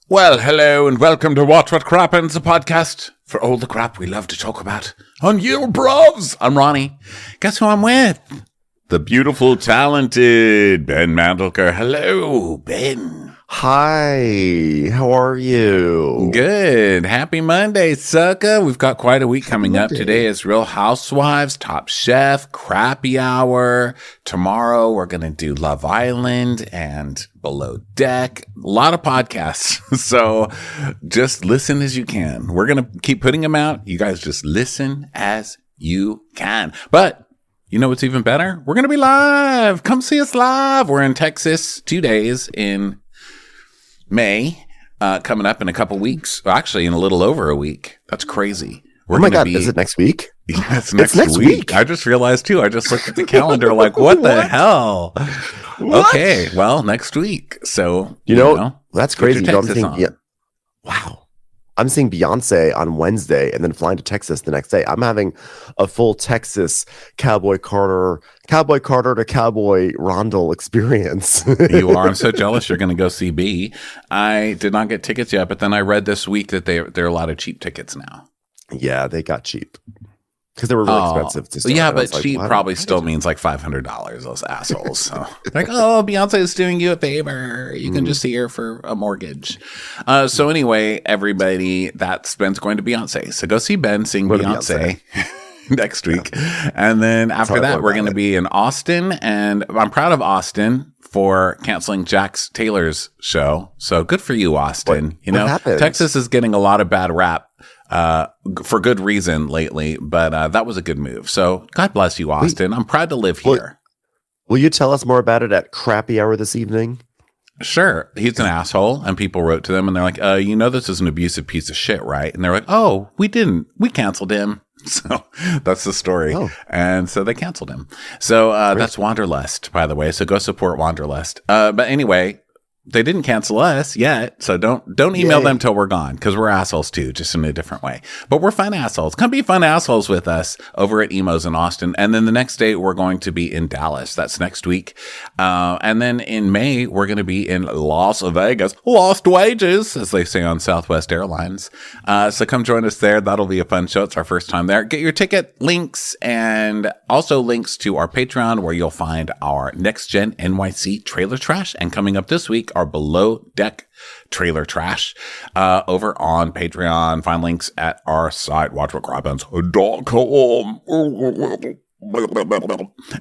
Well, hello and welcome to What Crappens, a podcast for all the crap we love to talk about on you bros. I'm Ronnie. Guess who I'm with? The beautiful, talented Ben Mandelker. Hello, Ben. Hi, how are you? Good. Happy Monday, sucker. We've got quite a week coming up. Today is Real Housewives, Top Chef, Crappy Hour. Tomorrow we're going to do Love Island and Below Deck. A lot of podcasts. So just listen as you can. We're going to keep putting them out. You guys just listen as you can. But you know what's even better? We're going to be live. Come see us live. We're in Texas 2 days in May, coming up in a couple weeks. Well, actually, in a little over a week. That's crazy. Oh my God, is it next week? Yeah, it's next week. I just realized too. I just looked at the calendar like, what the hell? What? Okay, well, next week. So, you know that's crazy. Wow. I'm seeing Beyonce on Wednesday and then flying to Texas the next day. I'm having a full Texas Cowboy Carter to Cowboy Rondell experience. You are. I'm so jealous you're going to go see B. I did not get tickets yet, but then I read this week that there are a lot of cheap tickets now. Yeah, they got cheap. Because they were really expensive to start. Yeah, but cheap probably still means like $500, those assholes. So like, oh, Beyonce is doing you a favor. You can just see her for a mortgage. So anyway, everybody, that's Ben's going to Beyonce. So go see Ben sing Beyonce next week. And then after that, we're going to be in Austin. And I'm proud of Austin for canceling Jax Taylor's show. So good for you, Austin. What happened? Texas is getting a lot of bad rap. For good reason lately, but that was a good move. So God bless you, Austin. I'm proud to live here. Will you tell us more about it at Crappy Hour this evening? Sure. He's an asshole, and people wrote to them, and they're like, this is an abusive piece of shit, right? And they're like, oh, we didn't. We canceled him. So that's the story. Oh. And so they canceled him. So that's Wanderlust, by the way. So go support Wanderlust. But anyway, they didn't cancel us yet, so don't email them till we're gone, because we're assholes too, just in a different way. But we're fun assholes. Come be fun assholes with us over at Emos in Austin. And then the next day, we're going to be in Dallas. That's next week. And then in May, we're going to be in Las Vegas. Lost wages, as they say on Southwest Airlines. So come join us there. That'll be a fun show. It's our first time there. Get your ticket links and also links to our Patreon, where you'll find our Next Gen NYC trailer trash. And coming up this week, our Below Deck trailer trash over on Patreon. Find links at our site, watchwhatcrappens.com.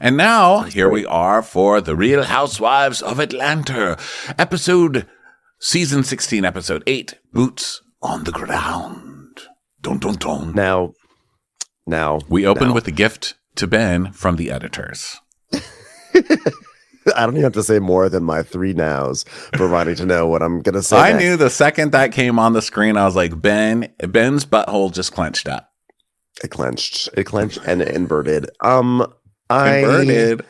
And now, here we are for the Real Housewives of Atlanta, season 16, episode 8, Boots on the Ground. Dun, dun, dun. Now. We open with a gift to Ben from the editors. I don't even have to say more than my 3 nows for Ronnie to know what I'm going to say. I knew the second that came on the screen, I was like, Ben's butthole just clenched up. It clenched and inverted. Inverted.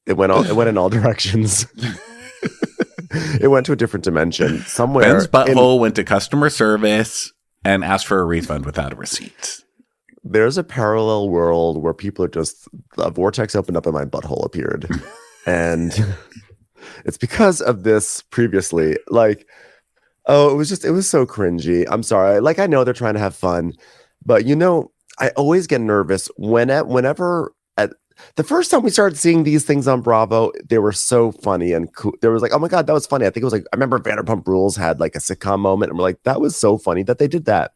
It went in all directions. It went to a different dimension somewhere. Ben's butthole went to customer service and asked for a refund without a receipt. There's a parallel world where people are just, a vortex opened up and my butthole appeared. And it's because of this previously. Like, it was so cringy. I'm sorry. Like, I know they're trying to have fun, but I always get nervous whenever at the first time we started seeing these things on Bravo, they were so funny and cool. There was like, oh my God, that was funny. I think it was like, I remember Vanderpump Rules had like a sitcom moment, and we're like, that was so funny that they did that.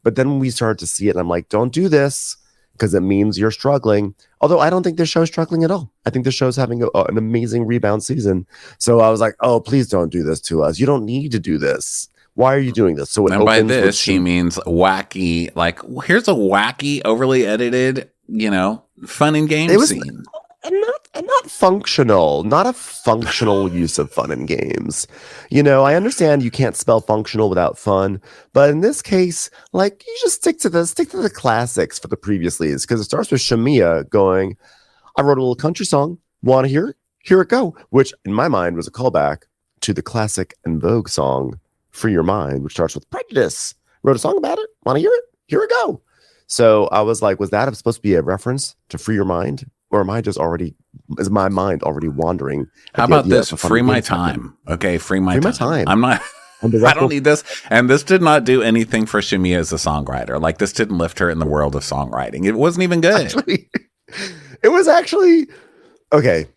But then when we started to see it, and I'm like, don't do this, because it means you're struggling. Although I don't think this show's struggling at all. I think this show's having an amazing rebound season. So I was like, oh, please don't do this to us. You don't need to do this. Why are you doing this? So and by this, he means wacky. Like, here's a wacky, overly edited, fun and games scene. And not functional. Not a functional use of fun and games. I understand you can't spell functional without fun, but in this case, like, you just stick to the classics for the previouslys, because it starts with Shamia going, I wrote a little country song. Want to hear it? Here it go. Which in my mind was a callback to the classic En Vogue song Free Your Mind, which starts with Prejudice. Wrote a song about it. Want to hear it? Here it go. So I was like, was that supposed to be a reference to Free Your Mind? Or is my mind already wandering? How about this? Free my time. Okay, free my time. I'm not I don't need this. And this did not do anything for Shamia as a songwriter. Like, this didn't lift her in the world of songwriting. It wasn't even good. Actually, it was actually okay.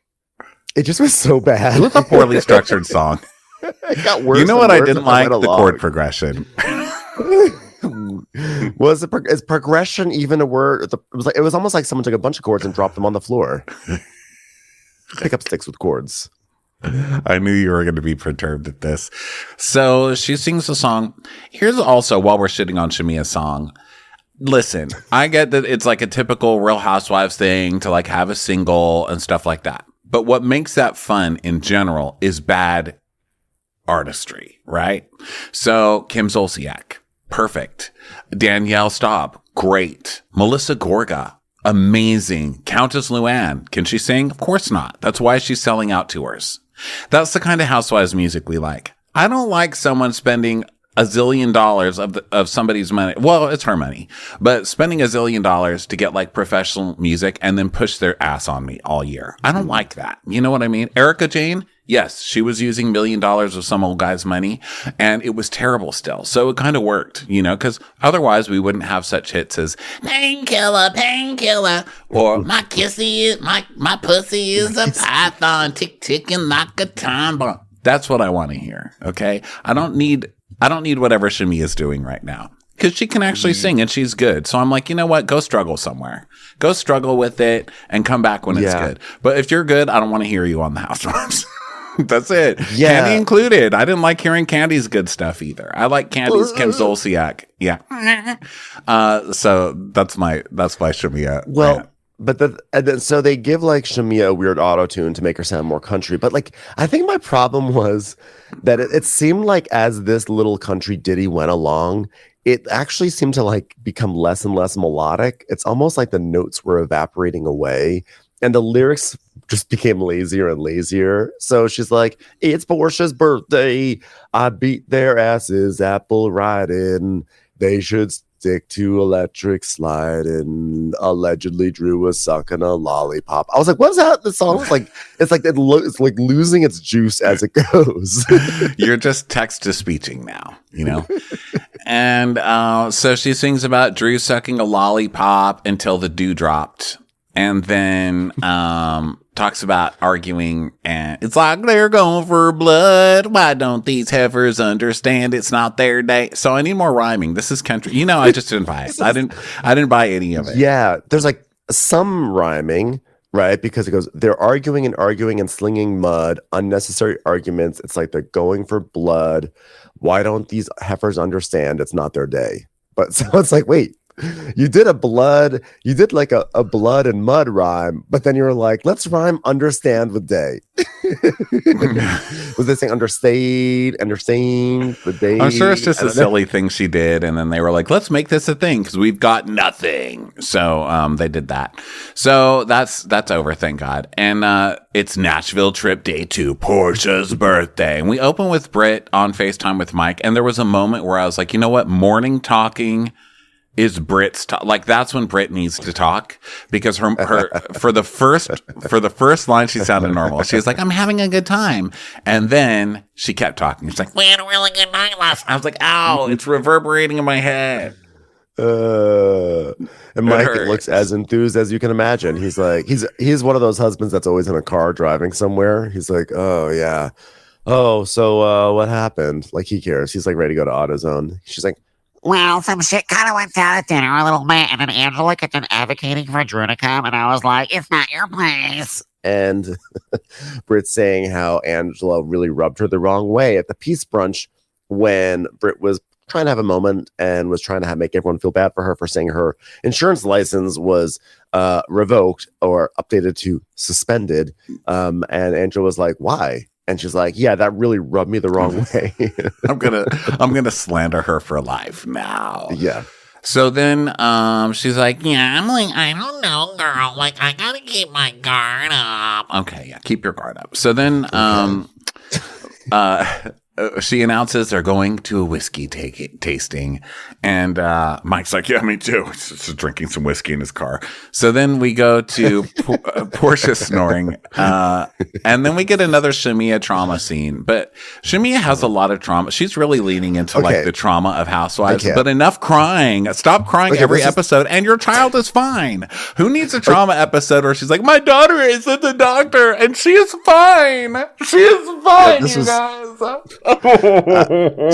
It just was so bad. It was a poorly structured song. It got worse. You know what I didn't like? The chord progression. Is progression even a word? It was almost like someone took a bunch of chords and dropped them on the floor. Pick up sticks with chords. I knew you were going to be perturbed at this. So she sings a song. Here's also, while we're shitting on Shamia's song, listen, I get that it's like a typical Real Housewives thing to like have a single and stuff like that. But what makes that fun in general is bad artistry, right? So Kim Zolciak, perfect. Danielle Staub, great. Melissa Gorga, amazing. Countess Luann, can she sing? Of course not. That's why she's selling out tours. That's the kind of Housewives music we like. I don't like someone spending $1 zillion of somebody's money. Well, it's her money, but spending $1 zillion to get like professional music and then push their ass on me all year. I don't like that. You know what I mean? Erica Jane, yes, she was using $1 million of some old guy's money and it was terrible still. So it kind of worked, you know, because otherwise we wouldn't have such hits as Painkiller, Painkiller, or My Kissy is, my pussy is a python, tick ticking like a time bomb. That's what I want to hear. Okay. I don't need whatever Shamia is doing right now because she can actually sing and she's good. So I'm like, you know what? Go struggle somewhere. Go struggle with it and come back when it's good. But if you're good, I don't want to hear you on the Housewives. That's it. Yeah. Candy included. I didn't like hearing Candy's good stuff either. I like Candy's Kim Zolciak. Yeah. So that's my Shamia. Well, rant. But so they give like Shamia a weird auto tune to make her sound more country. But like, I think my problem was that it seemed like as this little country ditty went along, it actually seemed to like become less and less melodic. It's almost like the notes were evaporating away and the lyrics just became lazier and lazier. So she's like, it's Portia's birthday. I beat their asses, apple riding. They should stick to electric slide, and allegedly Drew was sucking a lollipop. I was like, what's that? The song is like, it's like it's like losing its juice as it goes. You're just text to speeching now, you know? And so she sings about Drew sucking a lollipop until the dew dropped. And then talks about arguing, and it's like they're going for blood. Why don't these heifers understand it's not their day? So I need more rhyming. This is country. You know, I just didn't buy it. I didn't buy any of it. Yeah, there's like some rhyming, right? Because it goes, they're arguing and slinging mud, unnecessary arguments. It's like they're going for blood. Why don't these heifers understand it's not their day? But so it's like, wait. You did like a blood and mud rhyme, but then you were like, let's rhyme understand with day. Was they saying understand the day? I'm sure it's just a silly thing she did, and then they were like, let's make this a thing because we've got nothing. So they did that. So that's over, thank God. And it's Nashville trip day 2, Portia's birthday. And we open with Britt on FaceTime with Mike, and there was a moment where I was like, you know what? Morning talking is Brit's like that's when Brit needs to talk because her for the first line she sounded normal. She was like, I'm having a good time, and then she kept talking. She's like, we had a really good night last night. I was like, ow, it's reverberating in my head. And Mike looks as enthused as you can imagine. He's like, he's one of those husbands that's always in a car driving somewhere. He's like, oh yeah, oh so what happened? Like he cares. He's like ready to go to AutoZone. She's like, well, some shit kind of went down at dinner a little bit, and then Angela kept on advocating for Drew to come, and I was like, it's not your place. And Britt saying how Angela really rubbed her the wrong way at the peace brunch when Britt was trying to have a moment and was trying to make everyone feel bad for her for saying her insurance license was revoked or updated to suspended. And Angela was like, why? And she's like, yeah, that really rubbed me the wrong way. I'm gonna slander her for life now. Yeah. So then she's like, yeah, I'm like, I don't know, girl. Like, I gotta keep my guard up. Okay, yeah, keep your guard up. So then she announces they're going to a whiskey tasting. And Mike's like, yeah, me too. He's just drinking some whiskey in his car. So then we go to Portia snoring. And then we get another Shamia trauma scene. But Shamia has a lot of trauma. She's really leaning into like the trauma of Housewives. But enough crying. Stop crying every episode. And your child is fine. Who needs a trauma episode where she's like, my daughter is at the doctor and she is fine. She is fine, you guys.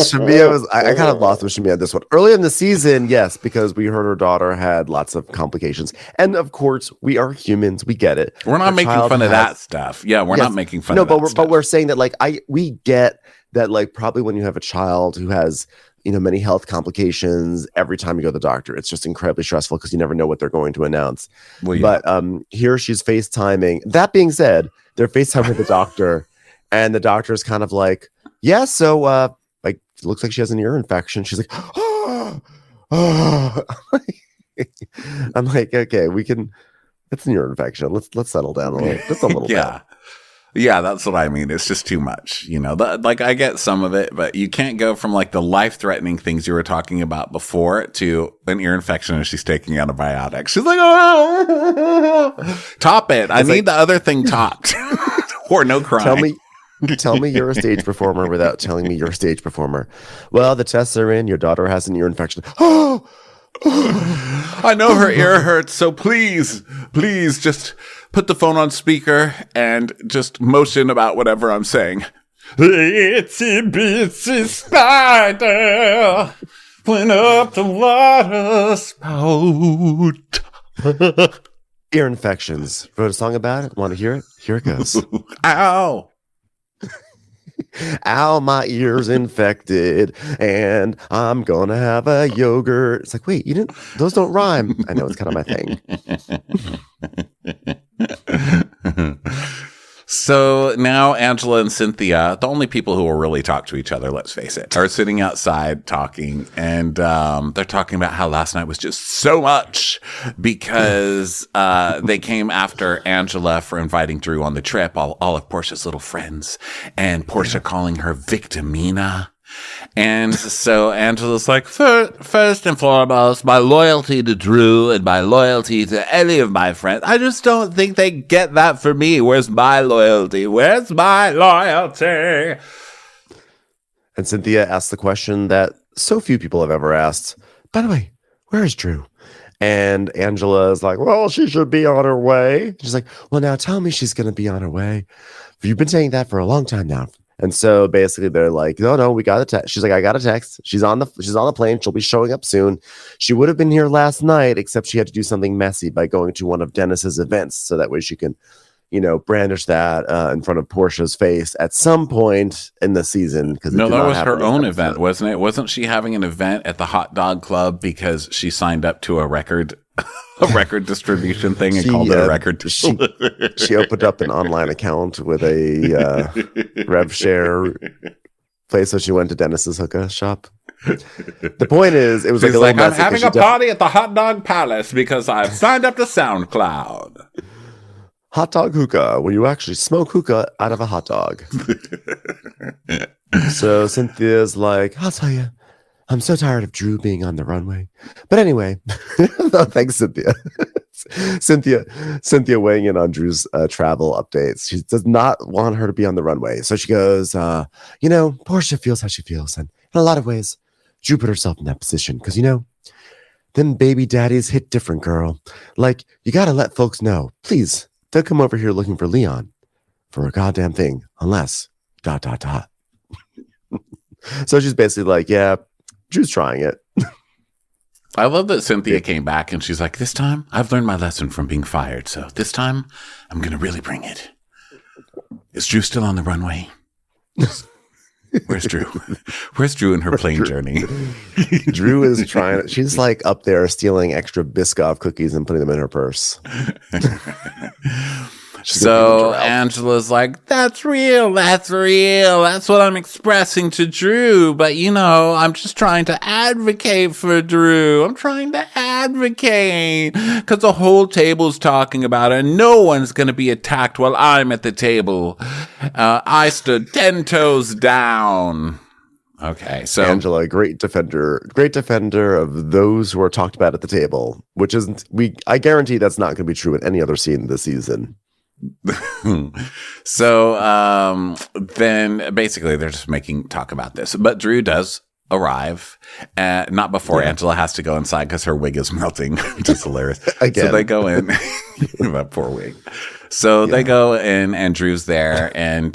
Shamia was, I kind of lost with Shamia this one. Early in the season, yes, because we heard her daughter had lots of complications. And of course, we are humans. We get it. We're not making fun of that stuff. Yeah, we're not making fun of that stuff. But we're saying that, like, we get that, like, probably when you have a child who has, you know, many health complications, every time you go to the doctor, it's just incredibly stressful because you never know what they're going to announce. Well, yeah. But here she's FaceTiming. That being said, they're FaceTiming the doctor, and the doctor is kind of like, yeah, so like, it looks like she has an ear infection. She's like, I'm like, okay, we can. It's an ear infection. Let's settle down a little. Just a little bit. Yeah, that's what I mean. It's just too much, you know. Like, I get some of it, but you can't go from like the life-threatening things you were talking about before to an ear infection and she's taking antibiotics. She's like, oh, top it. I need the other thing topped, or no crying. Tell me you're a stage performer without telling me you're a stage performer. Well, the tests are in. Your daughter has an ear infection. Oh. I know her ear hurts, so please just put the phone on speaker and just motion about whatever I'm saying. Itsy bitsy spider went up the water spout. Ear infections. Wrote a song about it. Want to hear it? Here it goes. Ow. Ow, my ear's infected and I'm gonna have a yogurt. It's like, wait, those don't rhyme. I know, it's kind of my thing. So now Angela and Cynthia, the only people who will really talk to each other, let's face it, are sitting outside talking. And they're talking about how last night was just so much because they came after Angela for inviting Drew on the trip, all of Portia's little friends, and Portia calling her Victimina. And so Angela's like, first and foremost, my loyalty to Drew and my loyalty to any of my friends. I just don't think they get that for me. Where's my loyalty? Where's my loyalty? And Cynthia asked the question that so few people have ever asked. By the way, where is Drew? And Angela is like, well, she should be on her way. She's like, well, now tell me she's going to be on her way. You've been saying that for a long time now. And so basically they're like, no, we got a text. She's like, I got a text. She's on the plane. She'll be showing up soon. She would have been here last night, except she had to do something messy by going to one of Dennis's events. So that way she can, you know, brandish that in front of Portia's face at some point in the season. No, that was her own event, wasn't it? Wasn't she having an event at the Hot Dog Club because she signed up to a record distribution thing and called it a record deal? She opened up an online account with a rev share place, so she went to Dennis's hookah shop. The point is, it was She's like I'm having a party at the Hot Dog Palace because I've signed up to SoundCloud. Hot dog hookah, where you actually smoke hookah out of a hot dog. So Cynthia's like, I'll tell you, I'm so tired of Drew being on the runway. But anyway, no, thanks, Cynthia. Cynthia weighing in on Drew's travel updates. She does not want her to be on the runway. So she goes, you know, Portia feels how she feels. And in a lot of ways, Drew put herself in that position. Because, you know, them baby daddies hit different, girl. Like, you got to let folks know. Please, don't come over here looking for Leon for a goddamn thing. Unless, ... So she's basically like, yeah, Drew's trying it. I love that Cynthia came back and she's like, this time I've learned my lesson from being fired. So this time I'm going to really bring it. Is Drew still on the runway? Where's Drew? Where's Drew in her plane journey? Drew is trying. She's like up there stealing extra Biscoff cookies and putting them in her purse. So Angela's like, that's real. That's what I'm expressing to Drew. But, I'm just trying to advocate for Drew. I'm trying to advocate because the whole table's talking about it. And no one's going to be attacked while I'm at the table. I stood 10 toes down. Okay, so Angela, great defender of those who are talked about at the table, which isn't. I guarantee that's not going to be true in any other scene this season. So then basically they're just making talk about this, but Drew does arrive, not before Angela has to go inside because her wig is melting. Just hilarious. Again. So they go in. That poor wig. So they go in and Drew's there and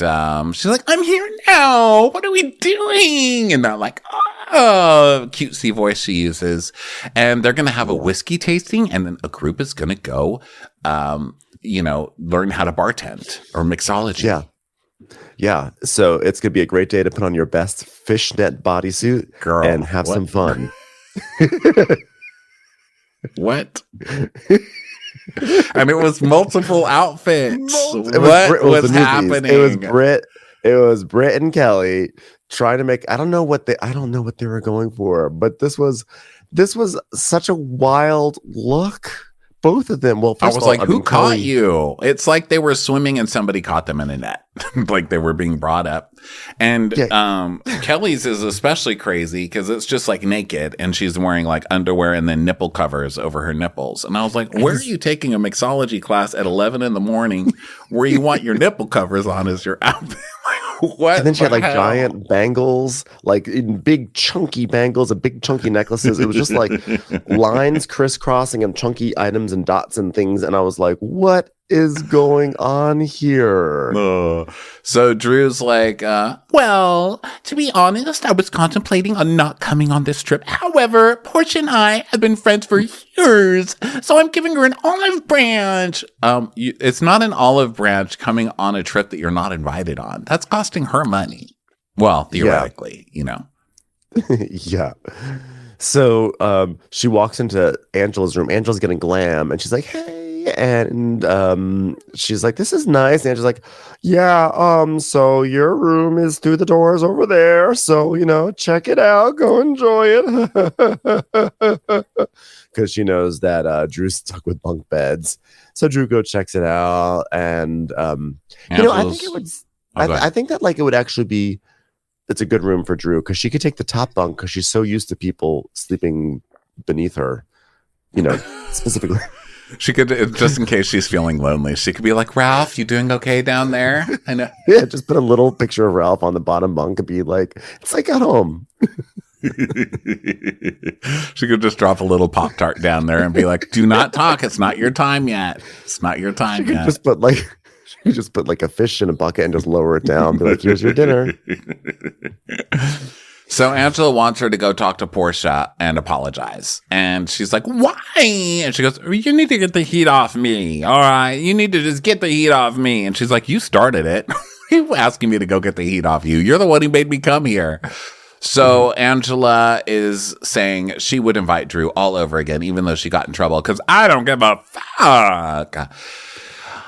she's like, I'm here now. What are we doing? And they're like, oh, cutesy voice she uses. And they're going to have a whiskey tasting and then a group is going to go, learn how to bartend or mixology. Yeah. Yeah. So it's going to be a great day to put on your best fishnet bodysuit and have some fun. What? And it was multiple outfits. What was happening? It was Britt and Kelly trying to make. I don't know what they were going for, but this was such a wild look. Both of them. Well, I was like, who caught you? It's like they were swimming and somebody caught them in a net. Like they were being brought up. And Kelly's is especially crazy because it's just like naked and she's wearing like underwear and then nipple covers over her nipples. And I was like, where are you taking a mixology class at 11 in the morning where you want your nipple covers on as your outfit? What? And then she had like giant bangles, like in big chunky bangles and big chunky necklaces. It was just like lines crisscrossing and chunky items and dots and things. And I was like, what is going on here? So Drew's like, well, to be honest, I was contemplating on not coming on this trip. However, Portia and I have been friends for years, so I'm giving her an olive branch. It's not an olive branch coming on a trip that you're not invited on. That's costing her money. Well, theoretically, Yeah. So she walks into Angela's room. Angela's getting glam, and she's like, hey. And she's like, this is nice. And Angela's like, yeah, so your room is through the doors over there. So, check it out. Go enjoy it. Because she knows that Drew's stuck with bunk beds. So Drew checks it out. And, I think it would, I think that like it would actually be, it's a good room for Drew because she could take the top bunk because she's so used to people sleeping beneath her, specifically. She could, just in case she's feeling lonely, she could be like, Ralph, you doing okay down there? I know. Yeah, just put a little picture of Ralph on the bottom bunk and be like, it's like at home. She could just drop a little Pop-Tart down there and be like, do not talk. It's not your time yet. It's not your time yet. She could just put like a fish in a bucket and just lower it down. Be like, here's your dinner. So Angela wants her to go talk to Portia and apologize. And she's like, why? And she goes, you need to get the heat off me. All right. You need to just get the heat off me. And she's like, you started it. You asking me to go get the heat off you. You're the one who made me come here. So Angela is saying she would invite Drew all over again, even though she got in trouble. Because I don't give a fuck.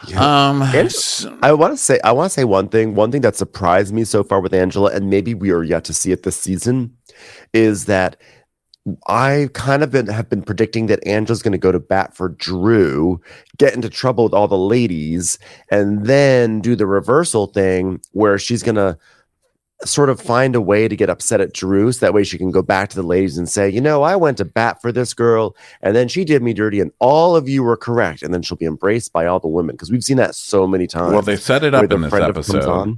Yeah. I want to say one thing that surprised me so far with Angela, and maybe we are yet to see it this season, is that I kind of have been predicting that Angela's going to go to bat for Drew, get into trouble with all the ladies, and then do the reversal thing where she's going to sort of find a way to get upset at Drew so that way she can go back to the ladies and say, I went to bat for this girl and then she did me dirty and all of you were correct. And then she'll be embraced by all the women because we've seen that so many times. Well, they set it up in this episode.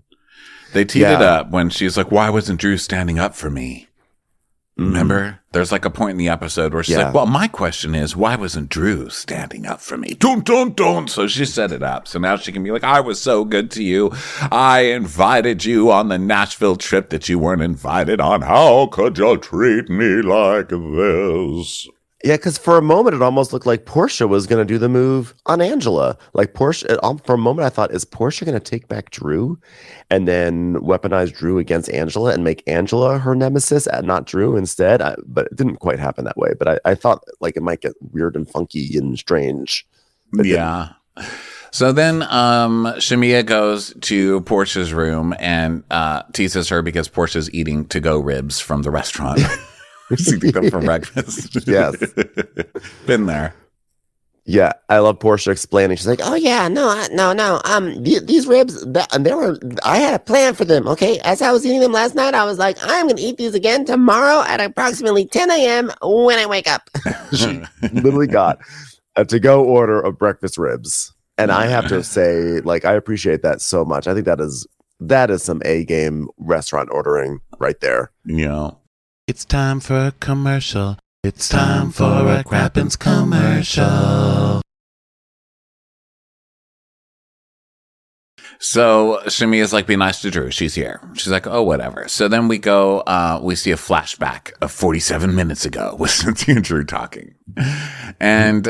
They teed it up when she's like, why wasn't Drew standing up for me? Remember? There's like a point in the episode where she's like, well, my question is, why wasn't Drew standing up for me? Don't. So she set it up. So now she can be like, I was so good to you. I invited you on the Nashville trip that you weren't invited on. How could you treat me like this? Yeah, because for a moment, it almost looked like Portia was going to do the move on Angela. Like Portia, for a moment, I thought, is Portia going to take back Drew and then weaponize Drew against Angela and make Angela her nemesis and not Drew instead? But it didn't quite happen that way. But I thought like it might get weird and funky and strange. Yeah. So then Shamia goes to Portia's room and teases her because Portia's eating to-go ribs from the restaurant. She's eating them for breakfast. Yes. Been there. Yeah, I love Portia explaining. She's like, "Oh yeah, no. These ribs, I had a plan for them. Okay, as I was eating them last night, I was like, I'm gonna eat these again tomorrow at approximately 10 a.m. when I wake up." She literally got a to-go order of breakfast ribs, and I have to say, like, I appreciate that so much. I think that is some A-game restaurant ordering right there. Yeah. It's time for a commercial. It's time for a Crappens commercial. So Shamia's like, be nice to Drew. She's here. She's like, oh, whatever. So then we go, we see a flashback of 47 minutes ago with Cynthia and Drew talking. And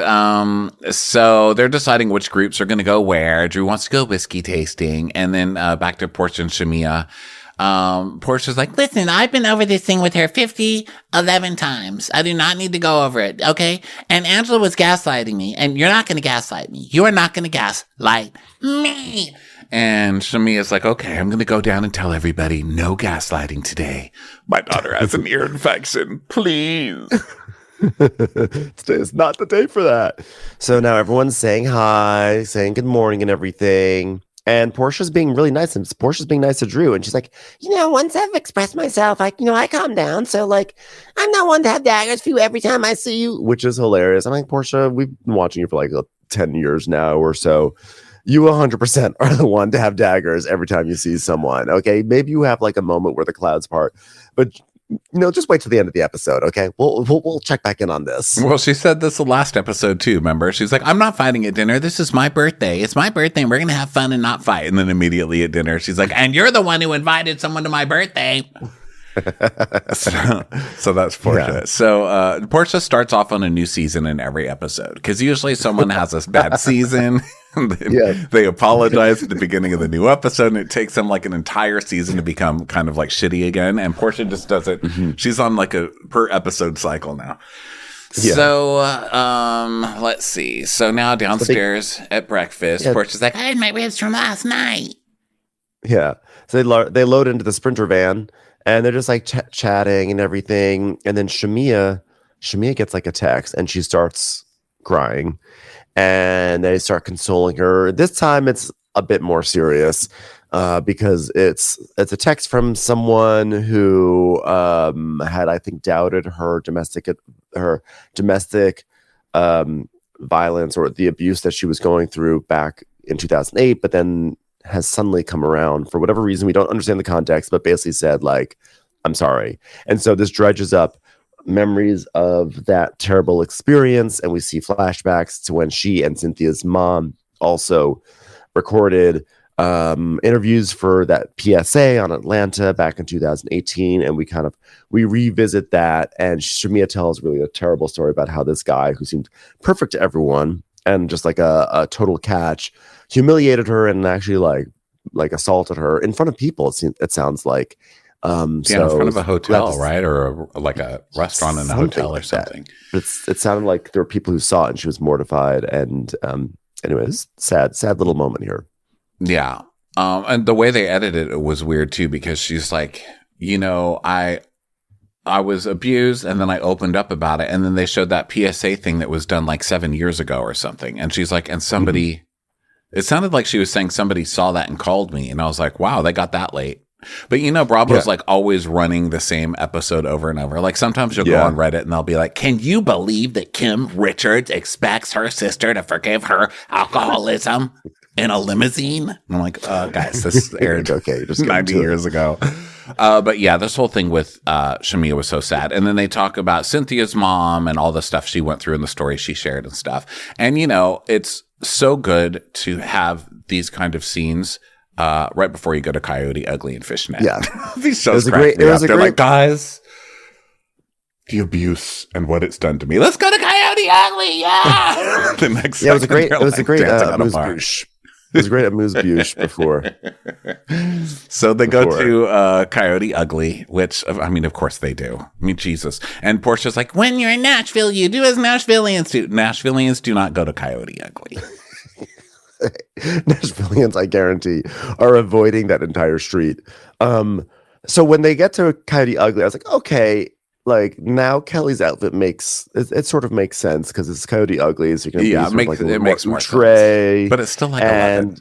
so they're deciding which groups are going to go where. Drew wants to go whiskey tasting. And then back to Portia and Shamia. Portia's like, listen, I've been over this thing with her 11 times. I do not need to go over it, okay? And Angela was gaslighting me, and you're not going to gaslight me. You are not going to gaslight me. And Shamia's like, okay, I'm going to go down and tell everybody no gaslighting today. My daughter has an ear infection. Please. Today is not the day for that. So now everyone's saying hi, saying good morning and everything. And Portia's being really nice, and Portia's being nice to Drew. And she's like, once I've expressed myself, I calm down. So, like, I'm not one to have daggers for you every time I see you, which is hilarious. I'm like, Portia, we've been watching you for like 10 years now or so. You 100% are the one to have daggers every time you see someone. Okay, maybe you have like a moment where the clouds part, but just wait till the end of the episode. Okay, we'll check back in on this. Well, she said this the last episode too. Remember, she's like, "I'm not fighting at dinner. This is my birthday. It's my birthday. And we're gonna have fun and not fight." And then immediately at dinner, she's like, "And you're the one who invited someone to my birthday." so that's Portia. Yeah. So Portia starts off on a new season in every episode because usually someone has a bad season. They apologize at the beginning of the new episode, and it takes them like an entire season to become kind of like shitty again. And Portia just does it. Mm-hmm. She's on like a per episode cycle now. Yeah. So let's see. So now downstairs at breakfast, Portia's like, I had my ribs from last night. Yeah. So they load into the Sprinter van. And they're just like chatting and everything. And then Shamia gets like a text and she starts crying. And they start consoling her. This time it's a bit more serious because it's a text from someone who had, I think, doubted her domestic violence or the abuse that she was going through back in 2008. But then has suddenly come around for whatever reason. We don't understand the context, but basically said like, I'm sorry. And so this dredges up memories of that terrible experience. And we see flashbacks to when she and Cynthia's mom also recorded interviews for that PSA on Atlanta back in 2018. And we revisit that. And Shamia tells really a terrible story about how this guy who seemed perfect to everyone and just like a total catch humiliated her and actually like assaulted her in front of people. It sounds like in front of a hotel, right, or like a restaurant in a hotel or something. It sounded like there were people who saw it and she was mortified. And anyways, sad little moment here. Yeah, and the way they edited it was weird too because she's like, I was abused and then I opened up about it and then they showed that PSA thing that was done like 7 years ago or something, and she's like, and somebody. Mm-hmm. It sounded like she was saying somebody saw that and called me. And I was like, wow, they got that late. But, Bravo's like always running the same episode over and over. Like sometimes you'll go on Reddit and they'll be like, can you believe that Kim Richards expects her sister to forgive her alcoholism in a limousine? And I'm like, guys, this aired just 90 years ago. But yeah, this whole thing with Shamia was so sad. And then they talk about Cynthia's mom and all the stuff she went through and the stories she shared and stuff. And, it's so good to have these kind of scenes right before you go to Coyote Ugly and Fishnet. Yeah. These shows They're like, guys, the abuse and what it's done to me. Let's go to Coyote Ugly. Yeah. The next it was a great amuse-bouche. It was great amuse-bouche before. So they go to Coyote Ugly, which, of course they do. Jesus. And Portia's like, when you're in Nashville, you do as Nashvillians do. Nashvillians do not go to Coyote Ugly. Nashvillians, I guarantee, are avoiding that entire street. So when they get to Coyote Ugly, I was like, okay, like now Kelly's outfit makes it sort of makes sense because it's Coyote Ugly, so you're gonna be it makes more tray, sense. But it's still like 11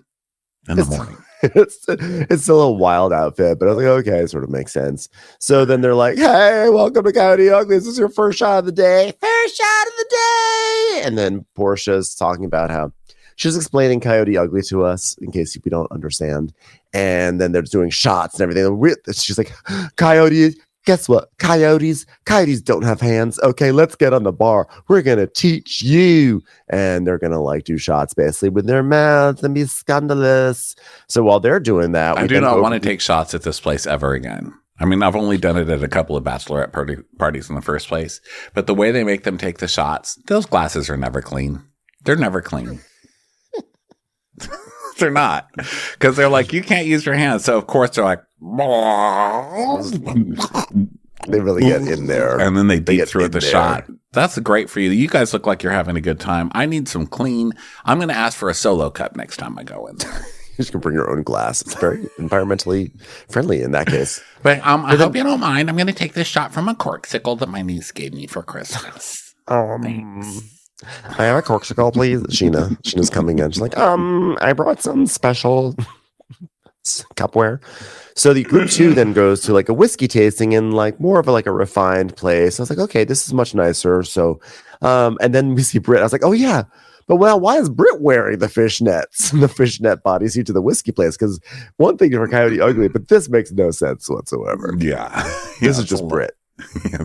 in the morning. It's still a wild outfit, but I was like, okay, it sort of makes sense. So then they're like, hey, welcome to Coyote Ugly. This is your first shot of the day. First shot of the day. And then Portia's talking about how she's explaining Coyote Ugly to us in case we don't understand. And then they're doing shots and everything. She's like, Coyote, guess what? Coyotes don't have hands. Okay, let's get on the bar. We're going to teach you. And they're going to like do shots basically with their mouths and be scandalous. So while they're doing that, I do not want to take shots at this place ever again. I mean, I've only done it at a couple of bachelorette parties in the first place. But the way they make them take the shots, those glasses are never clean. They're never clean. They're not, because they're like, you can't use your hands. So of course they're like, they really get in there, and then they deep throat the shot. That's great for you. You guys look like you're having a good time. I need some clean. I'm going to ask for a solo cup next time I go in there. You just can bring your own glass. It's very environmentally friendly in that case. But I hope you don't mind. I'm going to take this shot from a corksicle that my niece gave me for Christmas. Thanks. I have a corksicle, please. Sheena's coming in. She's like, I brought some special cupware. So the group 2 then goes to like a whiskey tasting in like more of a refined place. I was like, okay, this is much nicer. So, and then we see Britt. I was like, oh yeah, but well, why is Britt wearing the fishnets, the fishnet bodysuit to the whiskey place? Because one thing for Coyote Ugly, but this makes no sense whatsoever. Yeah, this is just Britt. Yeah,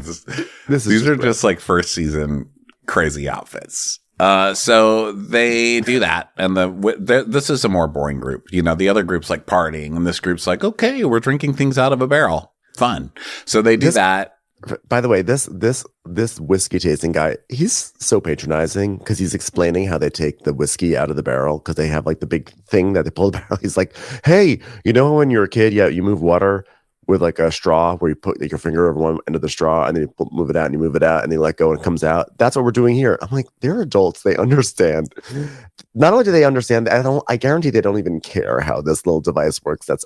these are just like first season crazy outfits. So they do that, and this is a more boring group. You know, the other group's like partying, and this group's like, okay, we're drinking things out of a barrel. Fun. So they do that. By the way, this whiskey tasting guy, he's so patronizing because he's explaining how they take the whiskey out of the barrel because they have like the big thing that they pull the barrel. He's like, hey, you know when you're a kid, you move water with like a straw where you put like your finger over one end of the straw and then you move it out and you move it out and you let go and it comes out. That's what we're doing here. I'm like, they're adults. They understand. Not only do they understand, I guarantee they don't even care how this little device works. That's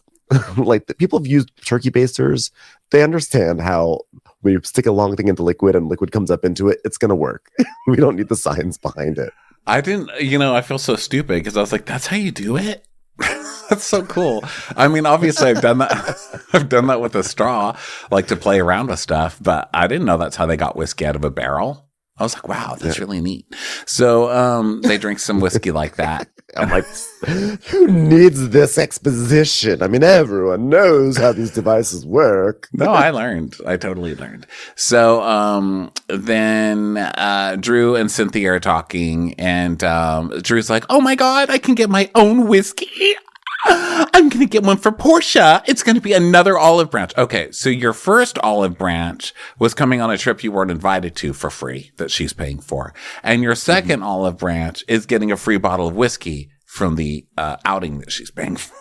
like the people have used turkey basters. They understand how when you stick a long thing into liquid and liquid comes up into it, it's going to work. We don't need the science behind it. I didn't, I feel so stupid because I was like, that's how you do it? That's so cool. I mean, obviously I've done that. I've done that with a straw, like to play around with stuff, but I didn't know that's how they got whiskey out of a barrel. I was like, wow, that's really neat. So they drink some whiskey like that. I'm like, who needs this exposition? I mean, everyone knows how these devices work. No, I learned. I totally learned. So then Drew and Cynthia are talking, and Drew's like, oh my God, I can get my own whiskey. I'm going to get one for Portia. It's going to be another olive branch. Okay, so your first olive branch was coming on a trip you weren't invited to for free that she's paying for. And your second olive branch is getting a free bottle of whiskey from the outing that she's paying for.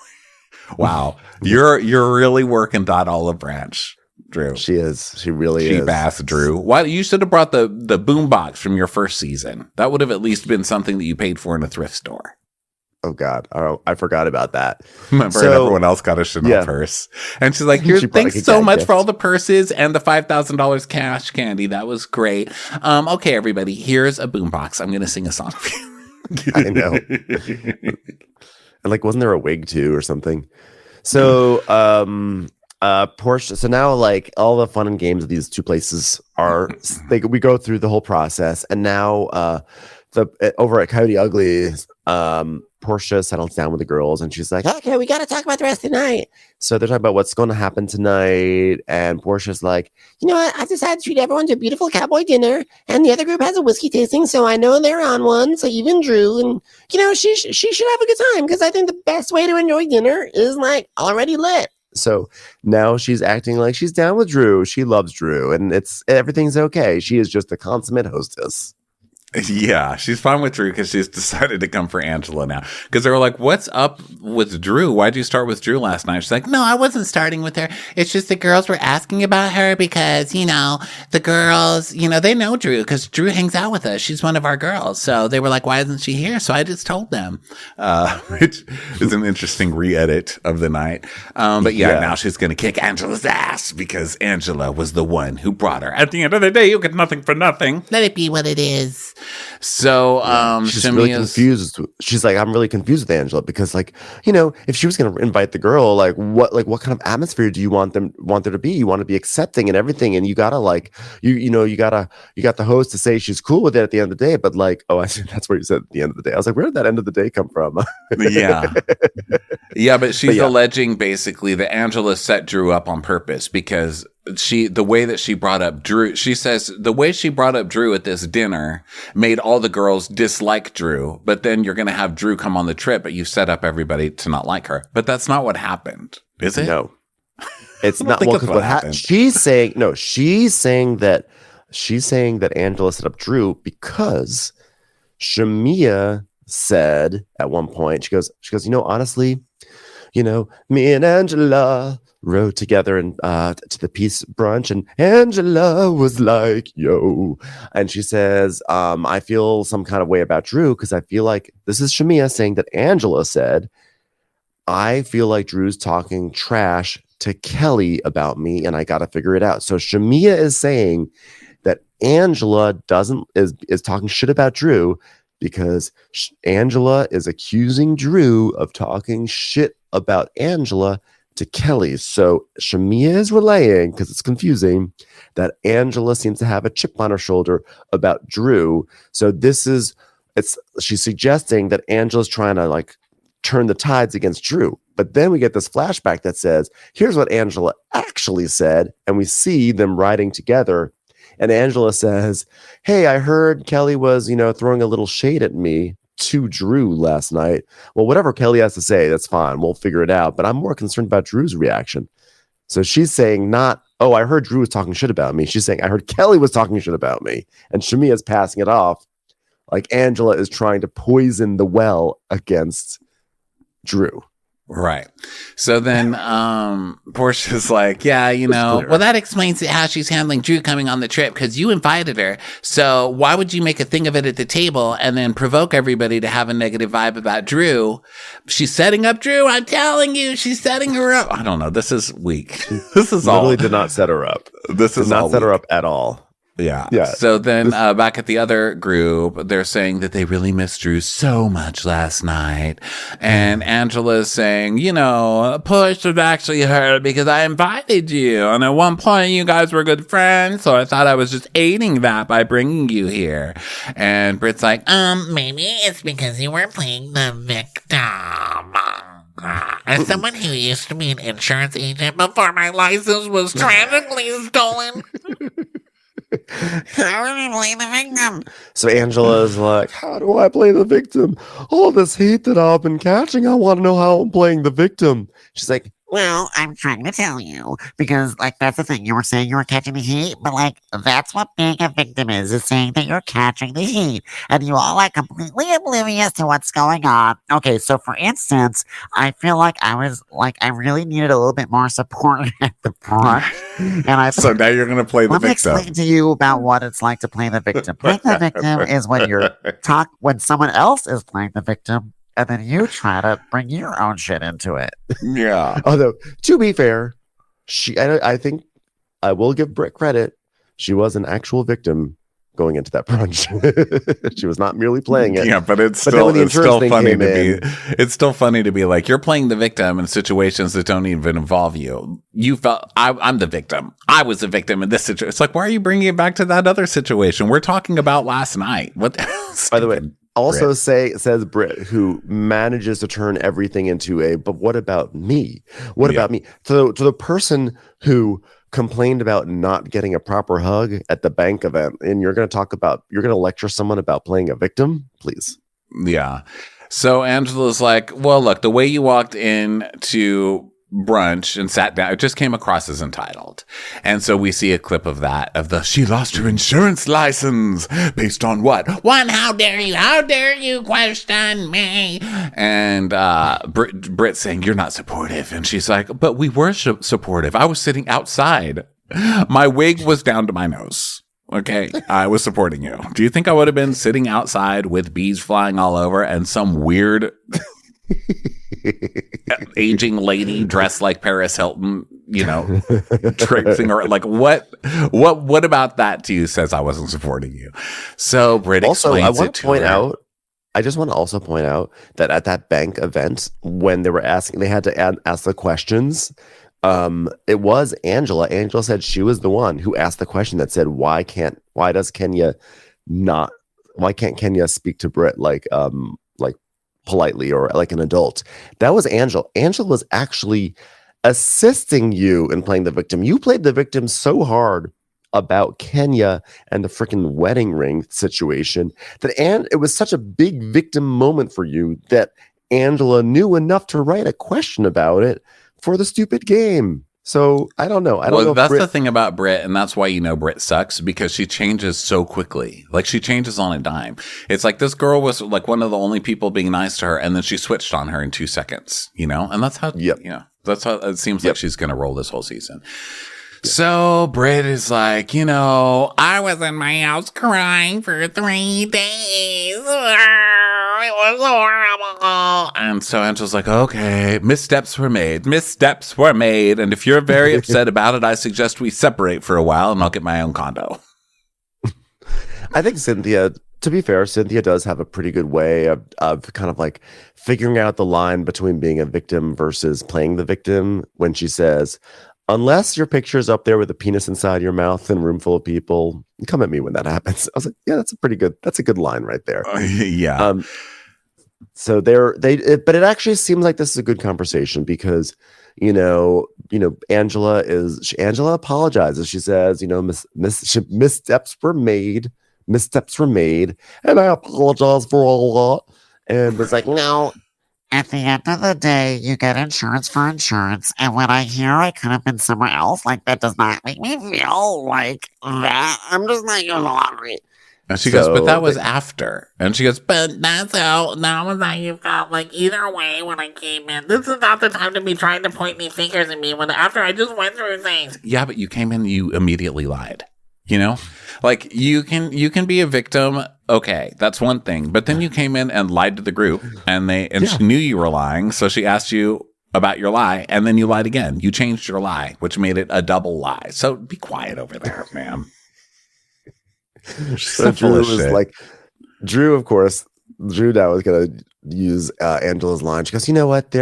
Wow. You're really working that olive branch, Drew. She is. She really is. Cheap ass Drew. Why you should have brought the boom box from your first season. That would have at least been something that you paid for in a thrift store. Oh God, I forgot about that. Remember, everyone else got a Chanel purse, and she's like, "Thanks so much for all the purses and the $5,000 cash candy. That was great. Okay, everybody, here's a boombox. I'm gonna sing a song for you." I know. And like, wasn't there a wig too or something? So, Portia. So now, like, all the fun and games of these two places are we go through the whole process, and now over at Coyote Ugly, Portia settles down with the girls and she's like, okay, we got to talk about the rest of the night. So they're talking about what's going to happen tonight. And Portia's like, you know what? I've decided to treat everyone to a beautiful cowboy dinner. And the other group has a whiskey tasting. So I know they're on one. So even Drew, and, she should have a good time because I think the best way to enjoy dinner is like already lit. So now she's acting like she's down with Drew. She loves Drew and everything's okay. She is just a consummate hostess. Yeah, she's fine with Drew because she's decided to come for Angela now. Because they were like, what's up with Drew? Why'd you start with Drew last night? She's like, no, I wasn't starting with her. It's just the girls were asking about her because, the girls, they know Drew because Drew hangs out with us. She's one of our girls. So they were like, why isn't she here? So I just told them, which is an interesting re-edit of the night. But now she's going to kick Angela's ass because Angela was the one who brought her. At the end of the day, you get nothing for nothing. Let it be what it is. So she's really confused. She's like, I'm really confused with Angela because, if she was going to invite the girl, what kind of atmosphere do you want there to be? You want to be accepting and everything, and you gotta you got the host to say she's cool with it at the end of the day. But that's what you said at the end of the day. I was like, where did that end of the day come from? But she's alleging basically that Angela set Drew up on purpose because the way that she brought up Drew, she says the way she brought up Drew at this dinner made all the girls dislike Drew, but then you're going to have Drew come on the trip, but you set up everybody to not like her. But that's not what happened, is it? No, it's not. Well, because what happened? She's saying that Angela set up Drew because Shamia said at one point, she goes, honestly, me and Angela rode together and to the peace brunch, and Angela was like, yo. And she says, I feel some kind of way about Drew because I feel like, this is Shamia saying that Angela said, I feel like Drew's talking trash to Kelly about me and I got to figure it out. So Shamia is saying that Angela is talking shit about Drew because Angela is accusing Drew of talking shit about Angela to Kelly. So Shamia is relaying, because it's confusing, that Angela seems to have a chip on her shoulder about Drew. So she's suggesting that Angela's trying to turn the tides against Drew. But then we get this flashback that says, here's what Angela actually said. And we see them riding together. And Angela says, hey, I heard Kelly was, throwing a little shade at me to Drew last night. Well, whatever Kelly has to say, that's fine. We'll figure it out. But I'm more concerned about Drew's reaction. So she's saying not, oh, I heard Drew was talking shit about me. She's saying, I heard Kelly was talking shit about me. And Shamia's passing it off like Angela is trying to poison the well against Drew. Right. So then Portia's like, well, that explains how she's handling Drew coming on the trip because you invited her. So why would you make a thing of it at the table and then provoke everybody to have a negative vibe about Drew? She's setting up Drew. I'm telling you, she's setting her up. I don't know. This is weak. This is literally did not set her up. This is not set her up at all. Yeah. So then back at the other group, they're saying that they really missed Drew so much last night. And Angela's saying, Push was actually hurt because I invited you. And at one point, you guys were good friends. So I thought I was just aiding that by bringing you here. And Britt's like, maybe it's because you were playing the victim. As someone who used to be an insurance agent before my license was tragically stolen. How do we play the victim? So Angela's like, how do I play the victim? All this heat that I've been catching, I want to know how I'm playing the victim. She's like, well, I'm trying to tell you, because that's the thing. You were saying you were catching the heat, but that's what being a victim is saying that you're catching the heat, and you all completely oblivious to what's going on. Okay, so for instance, I feel like I was I really needed a little bit more support at the front, and so now you're gonna play the victim. Let me explain to you about what it's like to play the victim. Playing the victim is when someone else is playing the victim. And then you try to bring your own shit into it. Yeah. Although, to be fair, I think I will give Britt credit. She was an actual victim going into that brunch. She was not merely playing it. Yeah, but it's still funny to be like, you're playing the victim in situations that don't even involve you. You felt I'm the victim. I was the victim in this situation. It's like, why are you bringing it back to that other situation? We're talking about last night. What? By the way. Also says Britt, who manages to turn everything into but what about me? What about me? So to the person who complained about not getting a proper hug at the bank event, and you're going to lecture someone about playing a victim, please. Yeah. So Angela's like, well, look, the way you walked in to brunch and sat down. It just came across as entitled. And so we see a clip of that, she lost her insurance license based on what? One, how dare you question me? And Brit saying, you're not supportive. And she's like, but we were supportive. I was sitting outside. My wig was down to my nose. Okay, I was supporting you. Do you think I would have been sitting outside with bees flying all over and some weird aging lady dressed like Paris Hilton, traipsing or like what about that to you says I wasn't supporting you? So Brit explains it to her. I just want to also point out that at that bank event, when they had to ask the questions, it was Angela. Angela said she was the one who asked the question that said, why can't Kenya speak to Brit like politely or like an adult? That was Angela. Angela was actually assisting you in playing the victim. You played the victim so hard about Kenya and the freaking wedding ring situation and it was such a big victim moment for you that Angela knew enough to write a question about it for the stupid game. So I don't know. That's the thing about Brit, and that's why Brit sucks, because she changes so quickly. Like she changes on a dime. It's like this girl was like one of the only people being nice to her, and then she switched on her in 2 seconds. And that's how. That's how it seems like she's going to roll this whole season. So Brit is like, I was in my house crying for 3 days. It was horrible. And so Angela's like, okay, missteps were made. And if you're very upset about it, I suggest we separate for a while and I'll get my own condo. I think to be fair, Cynthia does have a pretty good way of kind of like figuring out the line between being a victim versus playing the victim when she says, unless your picture's up there with a penis inside your mouth in a room full of people, come at me when that happens. I was like, yeah, that's a good line right there. Yeah. So but it actually seems like this is a good conversation because, Angela apologizes. She says, missteps were made, and I apologize for all that. And it's like, no. At the end of the day, you get insurance for insurance, and when I hear I could have been somewhere else, like that does not make me feel like that. I'm just like, you're sorry. And she goes, but that was after. And she goes, but that's how, that was how you felt. Like, either way, when I came in, this is not the time to be trying to point any fingers at me after I just went through things. Yeah, but you came in, you immediately lied. Like you can be a victim. Okay, that's one thing. But then you came in and lied to the group she knew you were lying. So she asked you about your lie and then you lied again. You changed your lie, which made it a double lie. So be quiet over there, ma'am. So Drew was like, of course, Drew now is going to use Angela's line. She goes, you know what?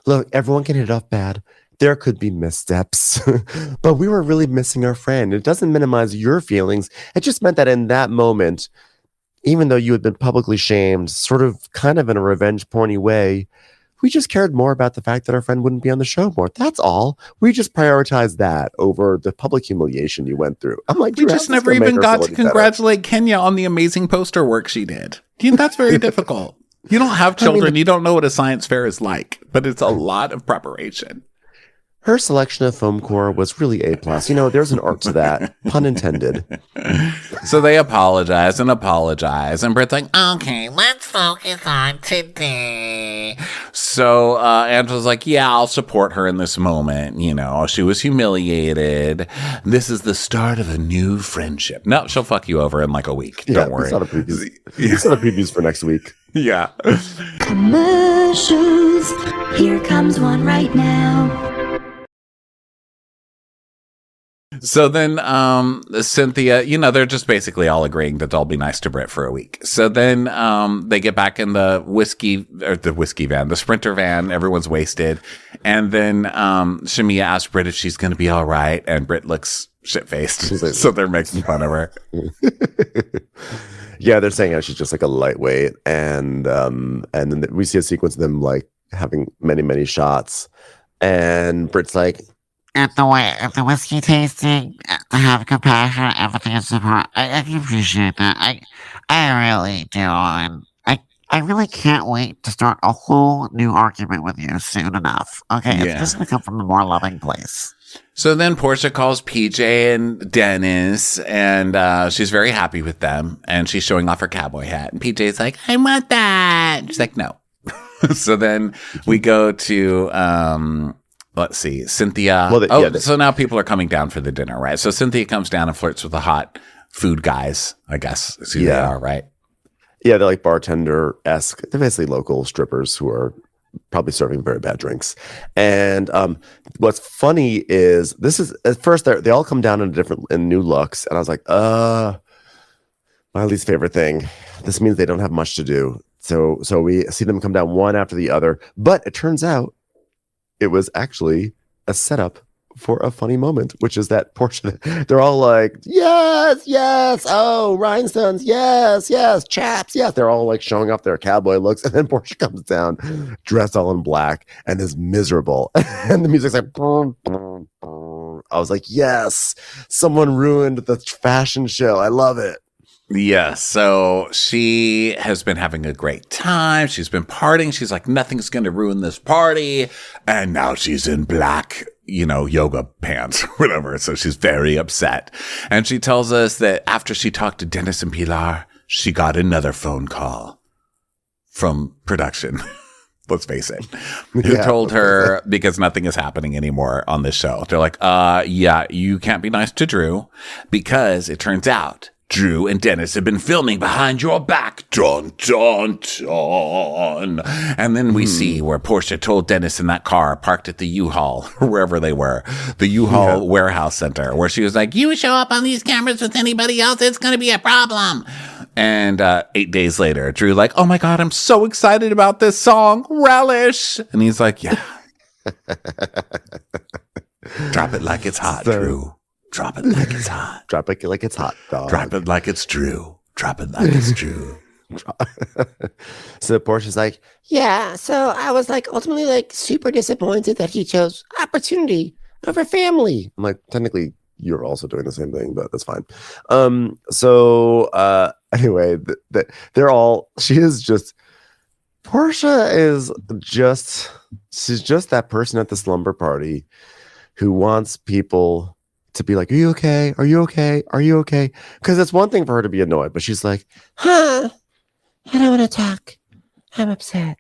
Look, everyone can hit it off bad. There could be missteps, but we were really missing our friend. It doesn't minimize your feelings. It just meant that in that moment, even though you had been publicly shamed, sort of kind of in a revenge porny way, we just cared more about the fact that our friend wouldn't be on the show more. That's all. We just prioritized that over the public humiliation you went through. I'm like, we just never even got to congratulate Kenya on the amazing poster work she did. That's very difficult. You don't have children. You don't know what a science fair is like, but it's a lot of preparation. Her selection of foam core was really A+. There's an art to that, pun intended. So they apologize, and Britt's like, okay, let's focus on today. So Angela's like, yeah, I'll support her in this moment. She was humiliated. This is the start of a new friendship. No, she'll fuck you over in like a week. Don't worry. It's not a preview. It's not a previews for next week. Yeah. Commercials. Here comes one right now. So then Cynthia, they're just basically all agreeing that they'll be nice to Brit for a week. So then they get back in the Sprinter van. Everyone's wasted. And then Shamia asks Brit if she's going to be all right. And Brit looks shit-faced. So they're making fun of her. Yeah, they're saying how she's just like a lightweight. And then we see a sequence of them like having many, many shots. And Brit's like, At the whiskey tasting, to have compassion, empathy, and support. I appreciate that. I really do. And I really can't wait to start a whole new argument with you soon enough. Okay, Yeah. it's just going to come from a more loving place. So then Portia calls PJ and Dennis, and she's very happy with them, and she's showing off her cowboy hat. And PJ's like, I want that. She's like, no. So then we go to, let's see, Cynthia. Well, so now people are coming down for the dinner, right? So Cynthia comes down and flirts with the hot food guys, I guess is who they are, right? Yeah, they're like bartender-esque. They're basically local strippers who are probably serving very bad drinks. And what's funny is this is at first they all come down in new looks, and I was like, my least favorite thing. This means they don't have much to do. So we see them come down one after the other, but it turns out it was actually a setup for a funny moment, which is that Portia, they're all like, yes, oh, rhinestones, yes, chaps, yes. They're all like showing off their cowboy looks, and then Portia comes down dressed all in black and is miserable. And the music's like, boom, boom, boom. I was like, yes, someone ruined the fashion show. I love it. Yeah, so she has been having a great time. She's been partying. She's like, nothing's going to ruin this party. And now she's in black, yoga pants or whatever. So she's very upset. And she tells us that after she talked to Dennis and Pilar, she got another phone call from production. Let's face it. Who told her, because nothing is happening anymore on this show. They're like, you can't be nice to Drew because it turns out Drew and Dennis have been filming behind your back. Dun, dun, dun. And then we see where Portia told Dennis in that car parked at the U-Haul, wherever they were, the U-Haul warehouse center, where she was like, you show up on these cameras with anybody else, it's going to be a problem. And 8 days later, Drew like, oh my God, I'm so excited about this song, Relish. And he's like, yeah. Drop it like it's hot, Drew. Drop it like it's hot. Drop it like it's hot, dog. Drop it like it's Drew. Drop it like it's Drew. So Portia's like, yeah, so I was like ultimately like super disappointed that he chose opportunity over family. I'm like, technically, you're also doing the same thing, but that's fine. Anyway, she's just that person at the slumber party who wants people to be like, are you okay? Are you okay? Are you okay? Because it's one thing for her to be annoyed, but she's like, I don't want to talk. I'm upset.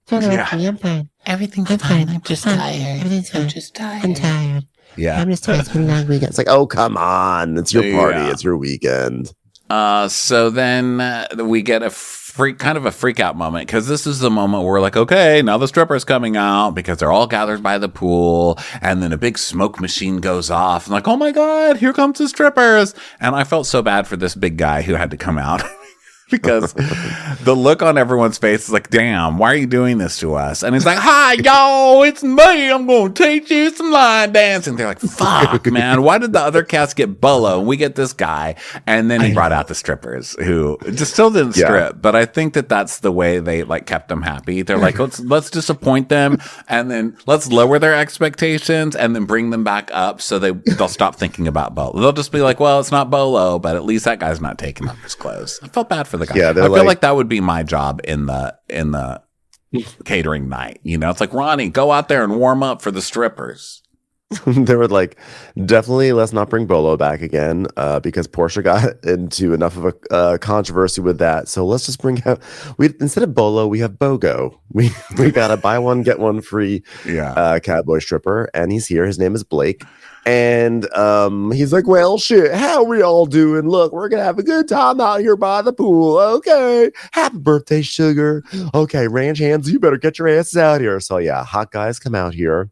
Don't worry, I'm fine. Everything's I'm fine. fine. I'm just I'm tired. Everything's fine. I'm just tired. I'm tired. Yeah. I'm just tired. It's been a long weekend. it's like, oh, come on. It's your party. Yeah. It's your weekend. So then we get a kind of a freak out moment, because this is the moment where we're like, okay, now the stripper's coming out, because they're all gathered by the pool, and then a big smoke machine goes off, and like, oh my God, here comes the strippers. And I felt so bad for this big guy who had to come out. Because the look on everyone's face is like, damn, why are you doing this to us? And he's like, hi, y'all, it's me. I'm going to teach you some line dancing. They're like, fuck, man. Why did the other cast get Bolo? And we get this guy. And then he brought out the strippers who just still didn't strip. But I think that that's the way they like kept them happy. They're like, let's disappoint them. And then let's lower their expectations and then bring them back up so they'll stop thinking about Bolo. They'll just be like, well, it's not Bolo, but at least that guy's not taking off his clothes. I felt bad for the guy. Yeah, I feel like that would be my job in the catering night. It's like, Ronnie, go out there and warm up for the strippers. They were like, definitely let's not bring Bolo back again, because Portia got into enough of a controversy with that. So let's just bring out, instead of Bolo, we have BOGO. We got a buy one get one free cowboy stripper, and he's here. His name is Blake. And he's like, well, shit, how we all doing? Look, we're going to have a good time out here by the pool. Okay. Happy birthday, sugar. Okay, ranch hands, you better get your asses out here. So, yeah, hot guys come out here.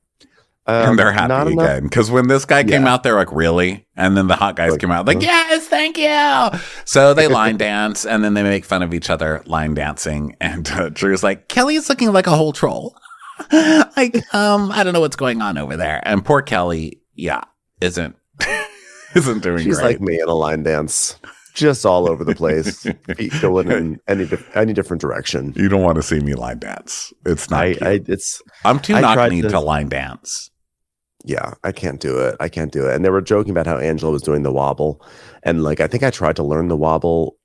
And they're happy again. Because when this guy came out, they're like, really? And then the hot guys came out like, yes, thank you. So they line dance, and then they make fun of each other line dancing. And Drew's like, Kelly's looking like a whole troll. I don't know what's going on over there. And poor Kelly, isn't doing She's great. like me in a line dance, just all over the place, feet going in any different direction. You don't want to see me line dance. It's not. I'm too knock-knee to line dance. Yeah, I can't do it. And they were joking about how Angela was doing the wobble, and like I think I tried to learn the wobble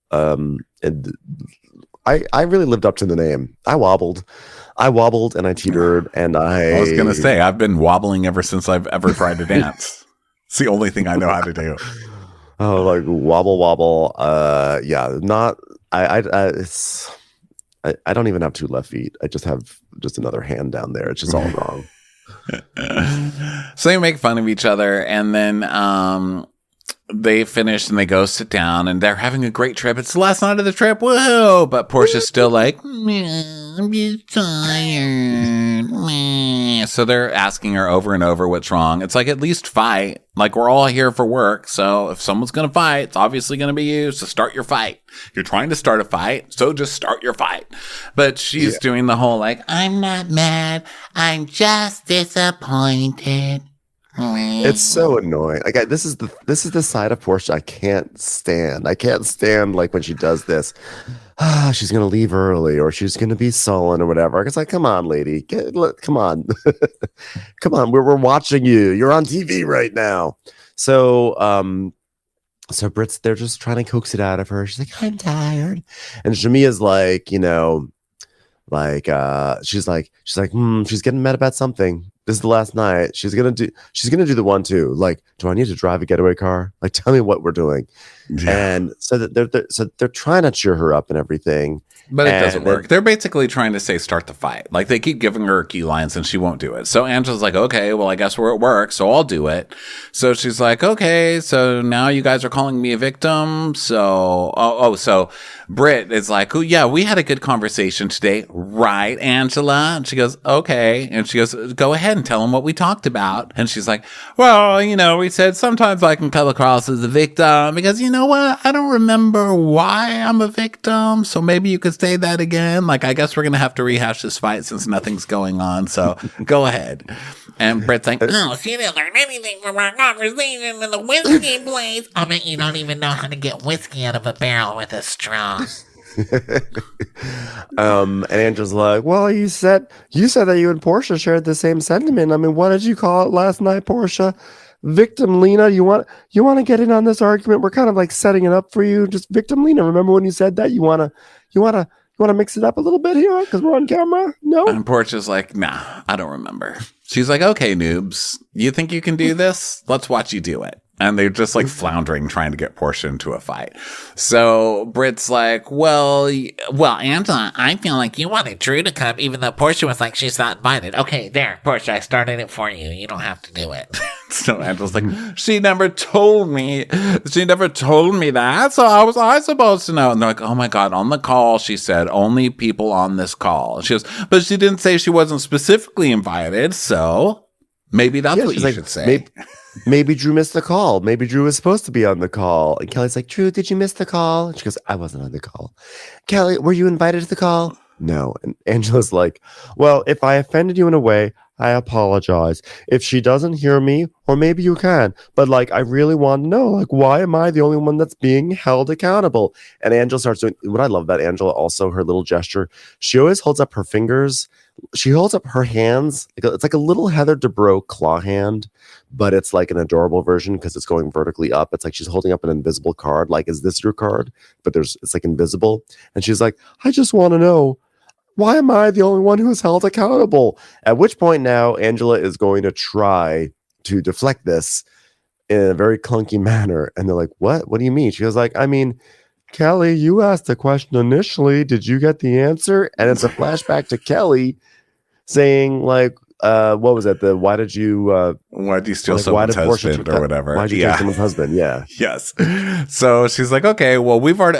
I really lived up to the name. I wobbled and I teetered and I was going to say, I've been wobbling ever since I've ever tried to dance. It's the only thing I know how to do. Oh, like wobble. Yeah, not, it's, I don't even have two left feet. I just have just another hand down there. It's just all wrong. So they make fun of each other, and then they finish and they go sit down, and they're having a great trip. It's the last night of the trip. Whoa! But Portia's still like, I'm just tired. So they're asking her over and over what's wrong. It's like, at least fight. Like, we're all here for work. So if someone's going to fight, it's obviously going to be you. So start your fight. You're trying to start a fight. So just start your fight. But she's doing the whole like, I'm not mad. I'm just disappointed. It's so annoying. Like this is the side of Portia I can't stand. I can't stand like when she does this. She's gonna leave early, or she's gonna be sullen, or whatever. It's like, come on, lady, come on, come on. We're watching you. You're on TV right now. So so Brit's, they're just trying to coax it out of her. She's like, I'm tired, and Shamia's like, she's getting mad about something. This is the last night. She's gonna do the one too. Like, do I need to drive a getaway car? Like, tell me what we're doing. Yeah. And so that they're trying to cheer her up and everything. But it doesn't work. They're basically trying to say start the fight. Like, they keep giving her key lines and she won't do it. So Angela's like, okay, well, I guess we're at work, so I'll do it. So she's like, okay, so now you guys are calling me a victim. So, so Britt is like, oh, yeah, we had a good conversation today, right, Angela? And she goes, okay. And she goes, go ahead and tell them what we talked about. And she's like, well, we said sometimes I can come across as a victim because, you know what? I don't remember why I'm a victim. So maybe you could say that again. Like, I guess we're going to have to rehash this fight since nothing's going on. So go ahead. And Britt's like, oh, she didn't learn anything from our conversation in the whiskey place. I bet you don't even know how to get whiskey out of a barrel with a straw. And Angela's like, well, you said that you and Portia shared the same sentiment. I mean, what did you call it last night, Portia? Victim Lena? You want to get in on this argument? We're kind of like setting it up for you. Just Victim Lena. Remember when you said that? You want to mix it up a little bit here because we're on camera? No? And Portia's like, nah, I don't remember. She's like, okay, noobs, you think you can do this? Let's watch you do it. And they're just like floundering, trying to get Portia into a fight. So Britt's like, well, Angela, I feel like you wanted Drew to come, even though Portia was like, she's not invited. Okay, there, Portia, I started it for you. You don't have to do it. So Angela's like, she never told me that. So how was I supposed to know? And they're like, oh my God, on the call, she said only people on this call. She goes, but she didn't say she wasn't specifically invited. So maybe that's what you should say. Maybe Drew missed the call. Maybe Drew was supposed to be on the call. And Kelly's like, Drew, did you miss the call? And she goes, I wasn't on the call. Kelly, were you invited to the call? No. And Angela's like, well, if I offended you in a way, I apologize. If she doesn't hear me, or maybe you can, but like, I really want to know, like, why am I the only one that's being held accountable? And Angela starts doing what I love about Angela, also her little gesture. She always holds up her fingers. She holds up her hands. It's like a little Heather Dubrow claw hand, but it's like an adorable version because it's going vertically up. It's like she's holding up an invisible card. Like, is this your card? But it's like invisible. And she's like, I just want to know, why am I the only one who's held accountable? At which point now Angela is going to try to deflect this in a very clunky manner. And they're like, what? What do you mean? She was like, I mean, Kelly, you asked the question initially. Did you get the answer? And it's a flashback to Kelly saying, like, what was it? Why did you steal someone's husband or whatever? Why did you steal someone's husband? Yeah. Yes. So she's like, okay, well, we've already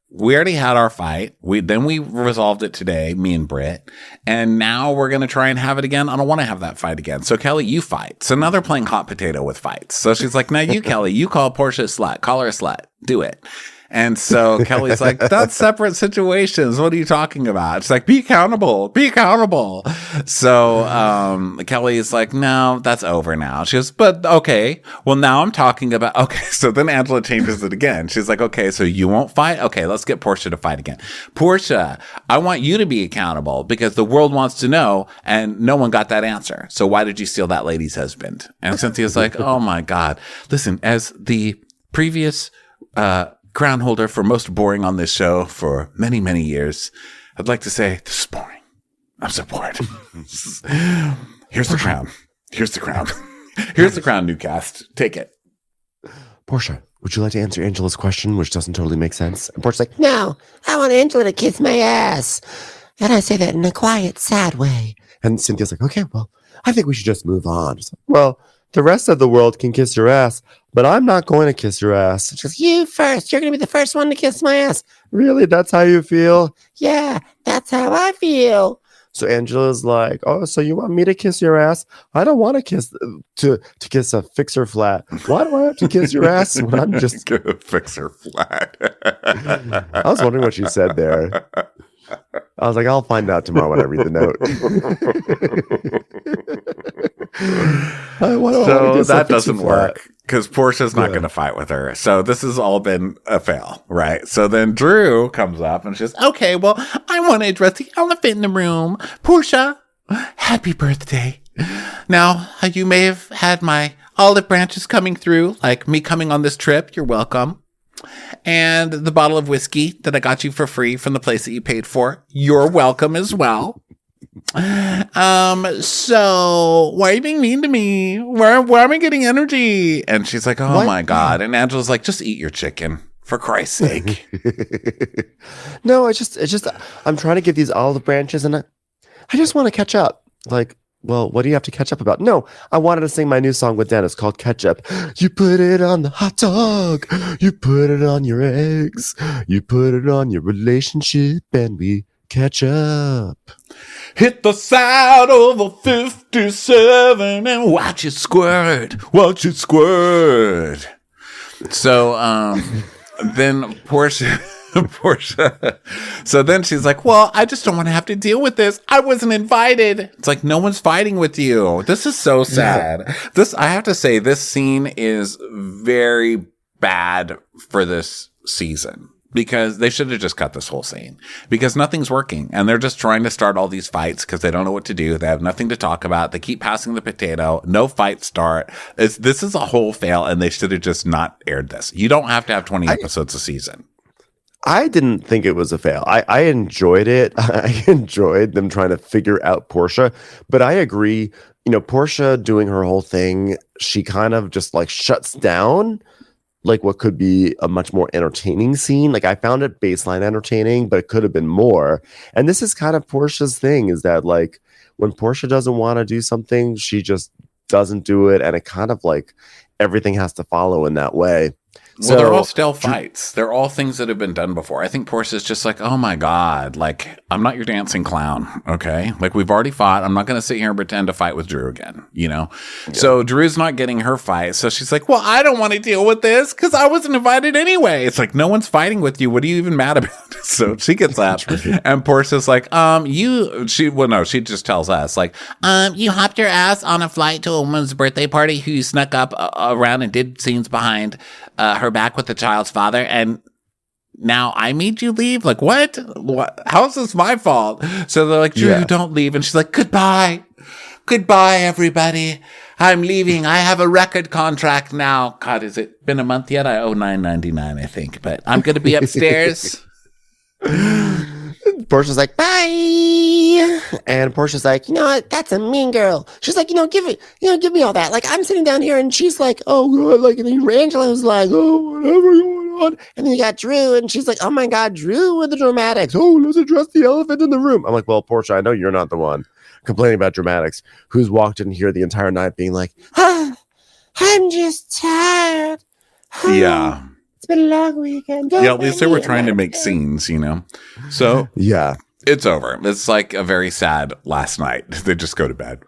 we already had our fight. We resolved it today, me and Britt, and now we're gonna try and have it again. I don't want to have that fight again. So Kelly, you fight. So now they're playing hot potato with fights. So she's like, now you, Kelly, you call Portia a slut. Call her a slut. Do it. And so Kelly's like, that's separate situations. What are you talking about? She's like, be accountable. Be accountable. So Kelly's like, no, that's over now. She goes, but okay. Well, now I'm talking about, okay. So then Angela changes it again. She's like, okay, so you won't fight? Okay, let's get Portia to fight again. Portia, I want you to be accountable because the world wants to know and no one got that answer. So why did you steal that lady's husband? And Cynthia's like, oh my God. Listen, as the previous crown holder for most boring on this show for many, many years, I'd like to say, this is boring. I'm so bored. Here's the crown. Here's the crown. Here's the crown, new cast. Take it. Portia, would you like to answer Angela's question, which doesn't totally make sense? And Portia's like, No, I want Angela to kiss my ass. And I say that in a quiet, sad way. and Cynthia's like, okay, well, I think we should just move on. Like, well, the rest of the world can kiss your ass, but I'm not going to kiss your ass. She goes, you first. You're going to be the first one to kiss my ass. Really? That's how you feel? Yeah, that's how I feel. So Angela's like, oh, so you want me to kiss your ass? I don't want to kiss to kiss a fixer flat. Why do I have to kiss your ass when I'm just fixer flat? I was wondering what you said there. I was like, I'll find out tomorrow when I read the note. So that doesn't work because Portia's not going to fight with her. So this has all been a fail, right? So then Drew comes up and she's, okay, well, I want to address the elephant in the room. Portia, happy birthday. Now, you may have had my olive branches coming through, like me coming on this trip. You're welcome. And the bottle of whiskey that I got you for free from the place that you paid for. You're welcome as well. So why are you being mean to me? Where am I getting energy? And she's like, oh my God. And Angela's like, just eat your chicken for Christ's sake. No, it's just, I'm trying to give these olive branches and I just want to catch up. Like, well, what do you have to catch up about? No, I wanted to sing my new song with Dennis called Ketchup. You put it on the hot dog. You put it on your eggs. You put it on your relationship and we catch up. Hit the side of a 57 and watch it squirt. Watch it squirt. So then Portia. So then she's like, well, I just don't want to have to deal with this. I wasn't invited. It's like, no one's fighting with you. This is so sad. Yeah. I have to say, this scene is very bad for this season because they should have just cut this whole scene because nothing's working. And they're just trying to start all these fights because they don't know what to do. They have nothing to talk about. They keep passing the potato. No fights start. This is a whole fail and they should have just not aired this. You don't have to have 20 episodes a season. I didn't think it was a fail. I enjoyed it. I enjoyed them trying to figure out Portia, but I agree, Portia doing her whole thing, she kind of just like shuts down like what could be a much more entertaining scene. Like I found it baseline entertaining, but it could have been more. And this is kind of Portia's thing is that like when Portia doesn't want to do something, she just doesn't do it. And it kind of like everything has to follow in that way. Well, they're all still fights. They're all things that have been done before. I think Portia's just like, oh my God, like, I'm not your dancing clown, okay? Like, we've already fought. I'm not going to sit here and pretend to fight with Drew again, Yeah. So Drew's not getting her fight. So she's like, well, I don't want to deal with this because I wasn't invited anyway. It's like, no one's fighting with you. What are you even mad about? So she gets up and Portia's like, she just tells us, like, you hopped your ass on a flight to a woman's birthday party who you snuck up around and did scenes behind her back with the child's father, and now I made you leave? Like, what? How is this my fault? So they're like, Drew, don't leave. And she's like, goodbye, everybody. I'm leaving. I have a record contract now. God, has it been a month yet? I owe $9.99, I think, but I'm going to be upstairs. Portia's like, bye. And Portia's like, you know what? That's a mean girl. She's like, give me all that. Like, I'm sitting down here and she's like, oh, God. Like, and then Angela's like, oh, whatever going on. And then you got Drew and she's like, oh my God, Drew with the dramatics. Oh, let's address the elephant in the room. I'm like, well, Portia, I know you're not the one complaining about dramatics who's walked in here the entire night being like, I'm just tired. Yeah. It's been a long weekend. At least they were trying to make scenes, So yeah, it's over. It's like a very sad last night. They just go to bed.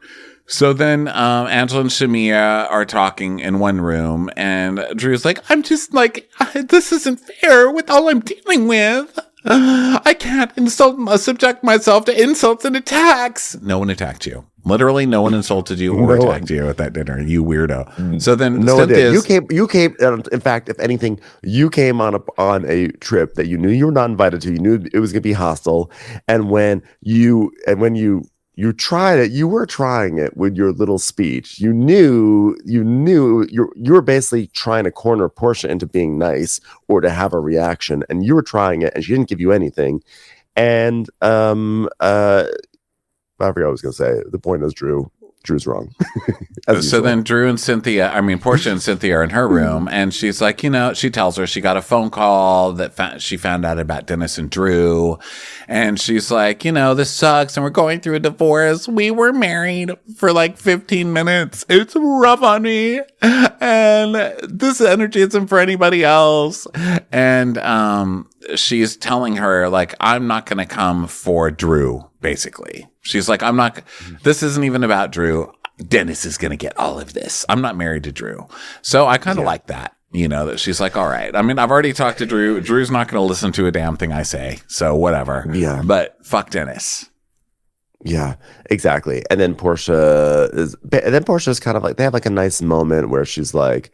So then Angela and Shamia are talking in one room, and Drew's like, I'm just like, this isn't fair with all I'm dealing with. I can't subject myself to insults and attacks. No one attacked you. Literally, no one insulted you or attacked you at that dinner. You weirdo. So then, no one did. You came. In fact, if anything, you came on a trip that you knew you were not invited to. You knew it was going to be hostile, and when you you tried it. You were trying it with your little speech. You knew you were basically trying to corner Portia into being nice or to have a reaction, and you were trying it, and she didn't give you anything. And I forgot what I was gonna say. The point is, Drew's wrong. So then Portia and Cynthia are in her room, and she's like, she tells her she got a phone call that she found out about Dennis and Drew. And she's like, this sucks. And we're going through a divorce. We were married for like 15 minutes. It's rough on me. And this energy isn't for anybody else. And, she's telling her, like, I'm not going to come for Drew, basically. She's like, this isn't even about Drew. Dennis is going to get all of this. I'm not married to Drew. So I kind of like that, that she's like, all right. I mean, I've already talked to Drew. Drew's not going to listen to a damn thing I say. So whatever. Yeah. But fuck Dennis. Yeah, exactly. And then Portia's kind of like, they have like a nice moment where she's like,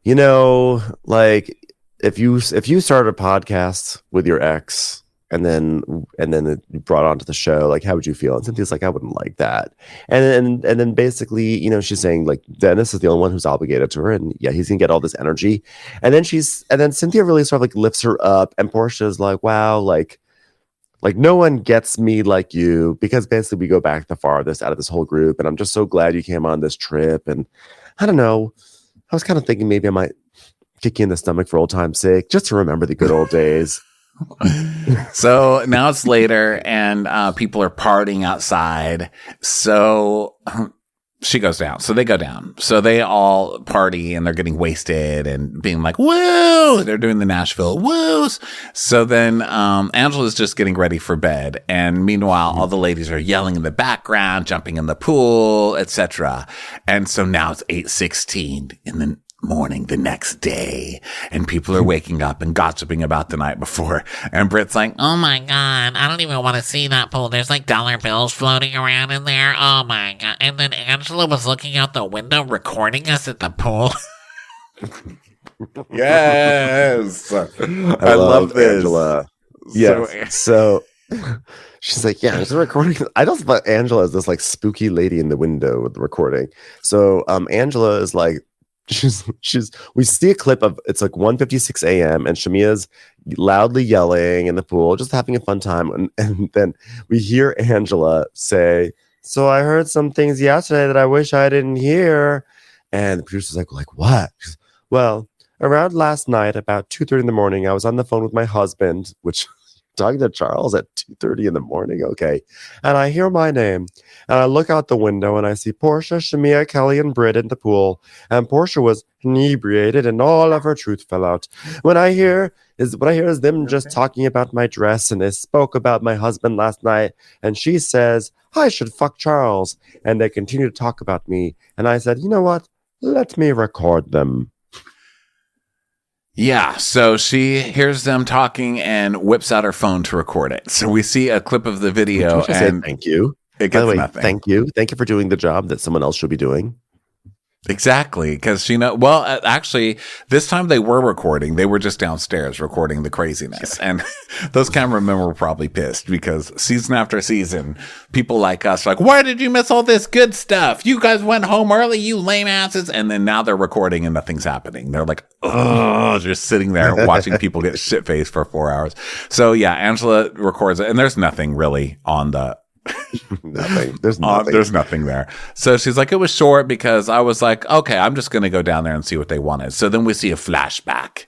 like, if you started a podcast with your ex and then you brought onto the show, like, how would you feel? And Cynthia's like, I wouldn't like that. And then basically, she's saying like Dennis is the only one who's obligated to her, and yeah, he's gonna get all this energy. And then Cynthia really sort of like lifts her up, and Portia's like, wow, like no one gets me like you, because basically we go back the farthest out of this whole group, and I'm just so glad you came on this trip. And I don't know, I was kind of thinking maybe I might kick you in the stomach for old time's sake, just to remember the good old days. So now it's later, and people are partying outside. So she goes down. So they go down. So they all party, and they're getting wasted and being like, woo! They're doing the Nashville woos. So then Angela's just getting ready for bed. And meanwhile, all the ladies are yelling in the background, jumping in the pool, etc. And so now it's 8:16 in the morning the next day, and people are waking up and gossiping about the night before. And Britt's like, oh my God, I don't even want to see that pool. There's like dollar bills floating around in there. Oh my God. And then Angela was looking out the window recording us at the pool. Yes. I love this. Angela. Yes. So she's like, yeah, there's a recording. I don't thought Angela is this like spooky lady in the window with the recording. So Angela is like, we see a clip of, it's like 1:56 a.m. and Shamia's loudly yelling in the pool, just having a fun time. And then we hear Angela say, so I heard some things yesterday that I wish I didn't hear. And the producer's like what? She's, well, around last night, about 2:30 in the morning, I was on the phone with my husband, which talking to Charles at 2:30 in the morning. Okay. And I hear my name, and I look out the window, and I see Portia, Shamia, Kelly, and Britt in the pool. And Portia was inebriated, and all of her truth fell out. What I hear is them just talking about my dress, and they spoke about my husband last night. And she says, I should fuck Charles. And they continue to talk about me. And I said, you know what? Let me record them. Yeah, so she hears them talking and whips out her phone to record it. So we see a clip of the video, and thank you. It gets nothing. Thank you for doing the job that someone else should be doing. Exactly, because actually, this time they were recording. They were just downstairs recording the craziness, and those cameramen were probably pissed because season after season, people like us are like, why did you miss all this good stuff? You guys went home early, you lame asses. And then now they're recording and nothing's happening. They're like, oh, just sitting there watching people get shit faced for 4 hours. So yeah, Angela records it, and there's nothing really on the. Nothing. There's nothing. There's nothing there. So she's like, it was short because I was like, okay, I'm just going to go down there and see what they wanted. So then we see a flashback,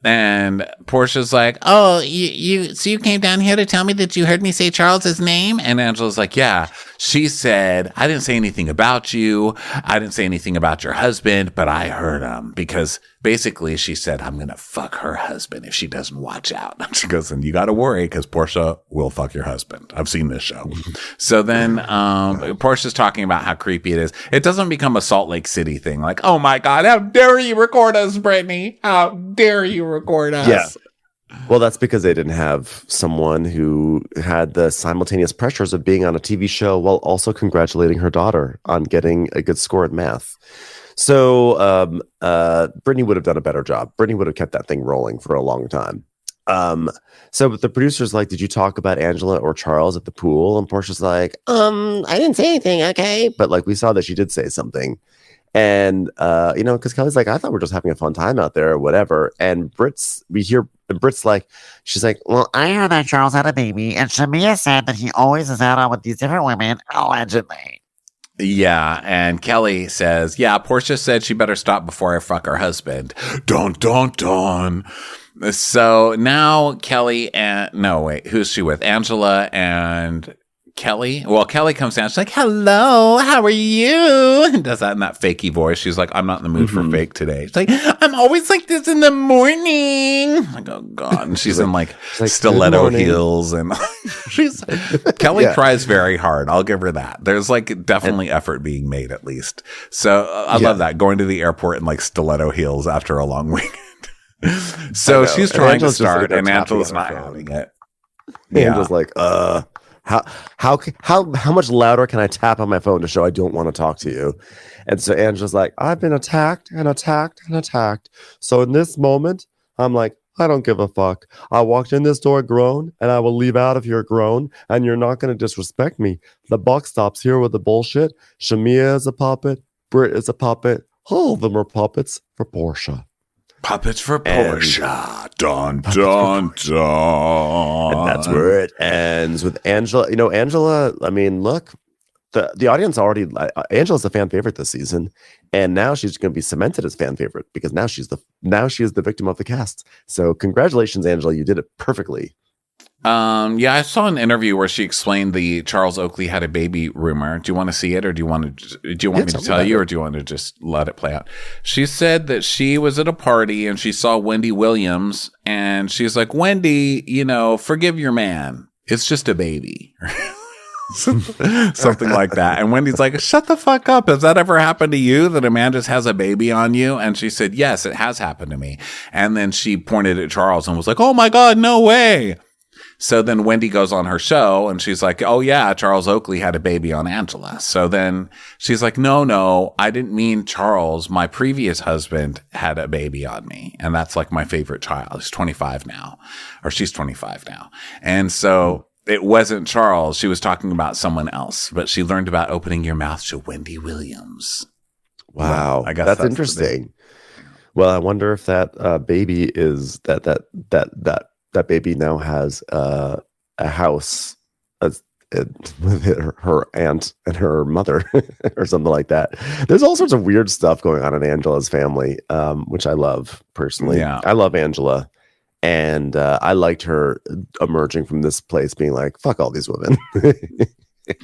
and Portia's like, oh, you came down here to tell me that you heard me say Charles's name? And Angela's like, yeah. She said, I didn't say anything about you. I didn't say anything about your husband, but I heard him, because basically she said, I'm going to fuck her husband if she doesn't watch out. And she goes, and you got to worry, because Portia will fuck your husband. I've seen this show. So then Portia's talking about how creepy it is. It doesn't become a Salt Lake City thing. Like, oh my God, how dare you record us, Brittany? How dare you record us? Yeah. Well, that's because they didn't have someone who had the simultaneous pressures of being on a TV show while also congratulating her daughter on getting a good score at math. So Brittany would have done a better job. Brittany would have kept that thing rolling for a long time. So the producer's like, did you talk about Angela or Charles at the pool? And Portia's like, I didn't say anything, okay? but like we saw that she did say something. And because Kelly's like, I thought we were just having a fun time out there or whatever. And we hear Brit's like, she's like, well, I heard that Charles had a baby, and Shamia said that he always is out on with these different women, allegedly. Yeah, and Kelly says, yeah, Portia said she better stop before I fuck her husband. Dun, dun, dun. So now Kelly who's she with? Angela and Kelly? Well, Kelly comes down. She's like, hello, how are you? And does that in that fakey voice. She's like, I'm not in the mood for fake today. She's like, I'm always like this in the morning. I'm like, oh, God. And she's in like stiletto heels. And Kelly tries very hard. I'll give her that. There's like definitely effort being made at least. So I love that. Going to the airport in like stiletto heels after a long weekend. So she's trying to start and Angela's not having it. Angela's like, How much louder can I tap on my phone to show I don't want to talk to you? And so Angela's like, I've been attacked and attacked and attacked. So in this moment, I'm like, I don't give a fuck. I walked in this door grown, and I will leave out of here grown, and you're not going to disrespect me. The buck stops here with the bullshit. Shamia is a puppet. Britt is a puppet. All of them are puppets for Portia. Puppets for Portia. Dun, dun, dun. And that's where it ends with Angela. Angela, I mean, look, the audience already, Angela's a fan favorite this season. And now she's going to be cemented as fan favorite because now she is the victim of the cast. So congratulations, Angela. You did it perfectly. Yeah, I saw an interview where she explained the Charles Oakley had a baby rumor. Do you want to see it, or do you want me to tell you, or do you want to just let it play out? She said that she was at a party and she saw Wendy Williams, and she's like, Wendy, forgive your man. It's just a baby. Something like that. And Wendy's like, shut the fuck up. Has that ever happened to you, that a man just has a baby on you? And she said, yes, it has happened to me. And then she pointed at Charles and was like, oh my God, no way. So then Wendy goes on her show and she's like, oh yeah, Charles Oakley had a baby on Angela. So then she's like, no, I didn't mean Charles. My previous husband had a baby on me. And that's like my favorite child. He's 25 now, or she's 25 now. And so it wasn't Charles. She was talking about someone else, but she learned about opening your mouth to Wendy Williams. Wow. I guess that's interesting. Well, I wonder if that baby is that baby now has a house with her aunt and her mother or something like that. There's all sorts of weird stuff going on in Angela's family, which I love personally. Yeah. I love Angela. And I liked her emerging from this place being like, fuck all these women.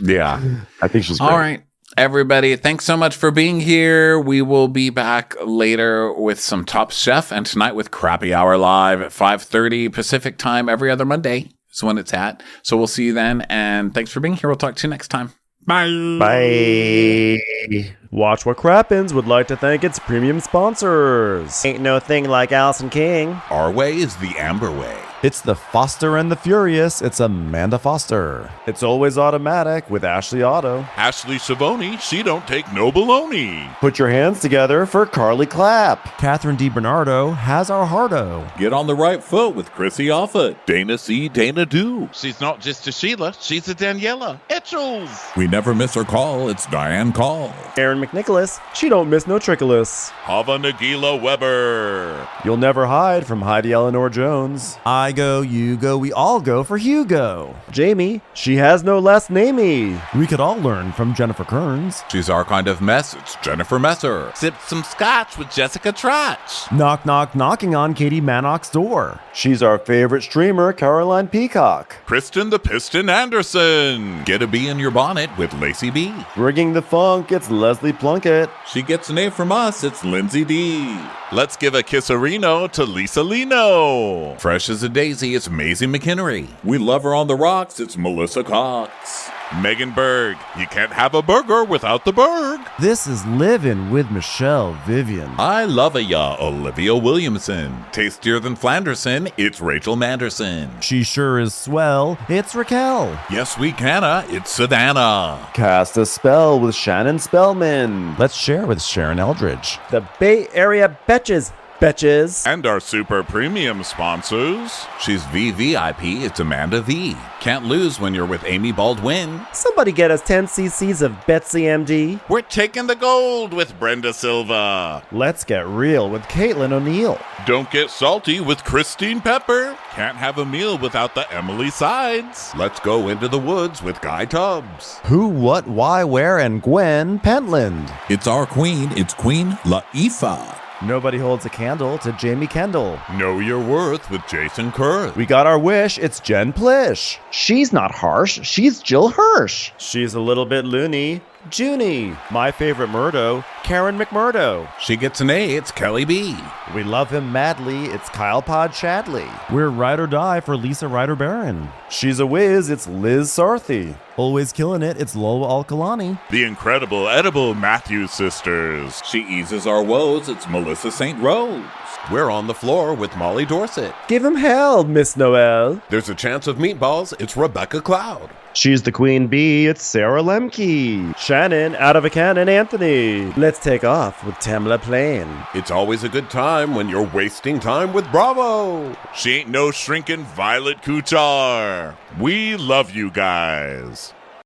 Yeah. I think she's great. All right. Everybody, thanks so much for being here. We will be back later with some Top Chef, and tonight with Crappy Hour Live at 5:30 Pacific time every other Monday is when it's at. So we'll see you then, and thanks for being here. We'll talk to you next time. Bye. Bye. Watch What Crappens would like to thank its premium sponsors. Ain't no thing like Allison King. Our way is the Amber way. It's the Foster and the Furious. It's Amanda Foster. It's always automatic with Ashley Auto. Ashley Savoni, she don't take no baloney. Put your hands together for Carly Clapp. Catherine DiBernardo has our hardo. Get on the right foot with Chrissy Offutt. Dana C. Dana Do. She's not just a Sheila, she's a Daniela. Etchels. We never miss her call. It's Diane Call. Aaron McNicholas, she don't miss no trickolas. Hava Nagila Weber. You'll never hide from Heidi Eleanor Jones. I go, you go, we all go for Hugo. Jamie, she has no last namey. We could all learn from Jennifer Kearns. She's our kind of mess. It's Jennifer Messer. Sip some scotch with Jessica Trotch. Knock, knock, knocking on Katie Manock's door. She's our favorite streamer, Caroline Peacock. Kristen the Piston Anderson. Get a bee in your bonnet with Lacey B. Bringing the funk, it's Leslie Plunkett. She gets an A from us. It's Lindsay D. Let's give a kisserino to Lisa Lino. Fresh as a daisy, it's Maisie McHenry. We love her on the rocks. It's Melissa Cox. Megan Berg. You can't have a burger without the Berg. This is Livin' with Michelle Vivian. I love ya, Olivia Williamson. Tastier than Flanderson, it's Rachel Manderson. She sure is swell, it's Raquel. Yes, we canna, it's Savannah. Cast a spell with Shannon Spellman. Let's share with Sharon Eldridge. The Bay Area Betches. Betches. And our super premium sponsors. She's VVIP, it's Amanda V. Can't lose when you're with Amy Baldwin. Somebody get us 10 cc's of Betsy MD. We're taking the gold with Brenda Silva. Let's get real with Caitlin O'Neill. Don't get salty with Christine Pepper. Can't have a meal without the Emily Sides. Let's go into the woods with Guy Tubbs. Who, what, why, where, and Gwen Pentland. It's our queen. It's Queen Laifah. Nobody holds a candle to Jamie Kendall. Know your worth with Jason Kurth. We got our wish, it's Jen Plish. She's not harsh, she's Jill Hirsch. She's a little bit loony. Junie. My favorite Murdo, Karen McMurdo. She gets an A, it's Kelly B. We love him madly, it's Kyle Pod Shadley. We're ride or die for Lisa Ryder Barron. She's a whiz, it's Liz Sarthy. Always killing it, it's Lola Alkalani. The incredible edible Matthews sisters. She eases our woes, it's Melissa St. Rose. We're on the floor with Molly Dorset. Give him hell, Miss Noel. There's a chance of meatballs, it's Rebecca Cloud. She's the queen bee, it's Sarah Lemke. Shannon, out of a cannon, Anthony. Let's take off with Tamla Plain. It's always a good time when you're wasting time with Bravo. She ain't no shrinking Violet Kuchar. We love you guys.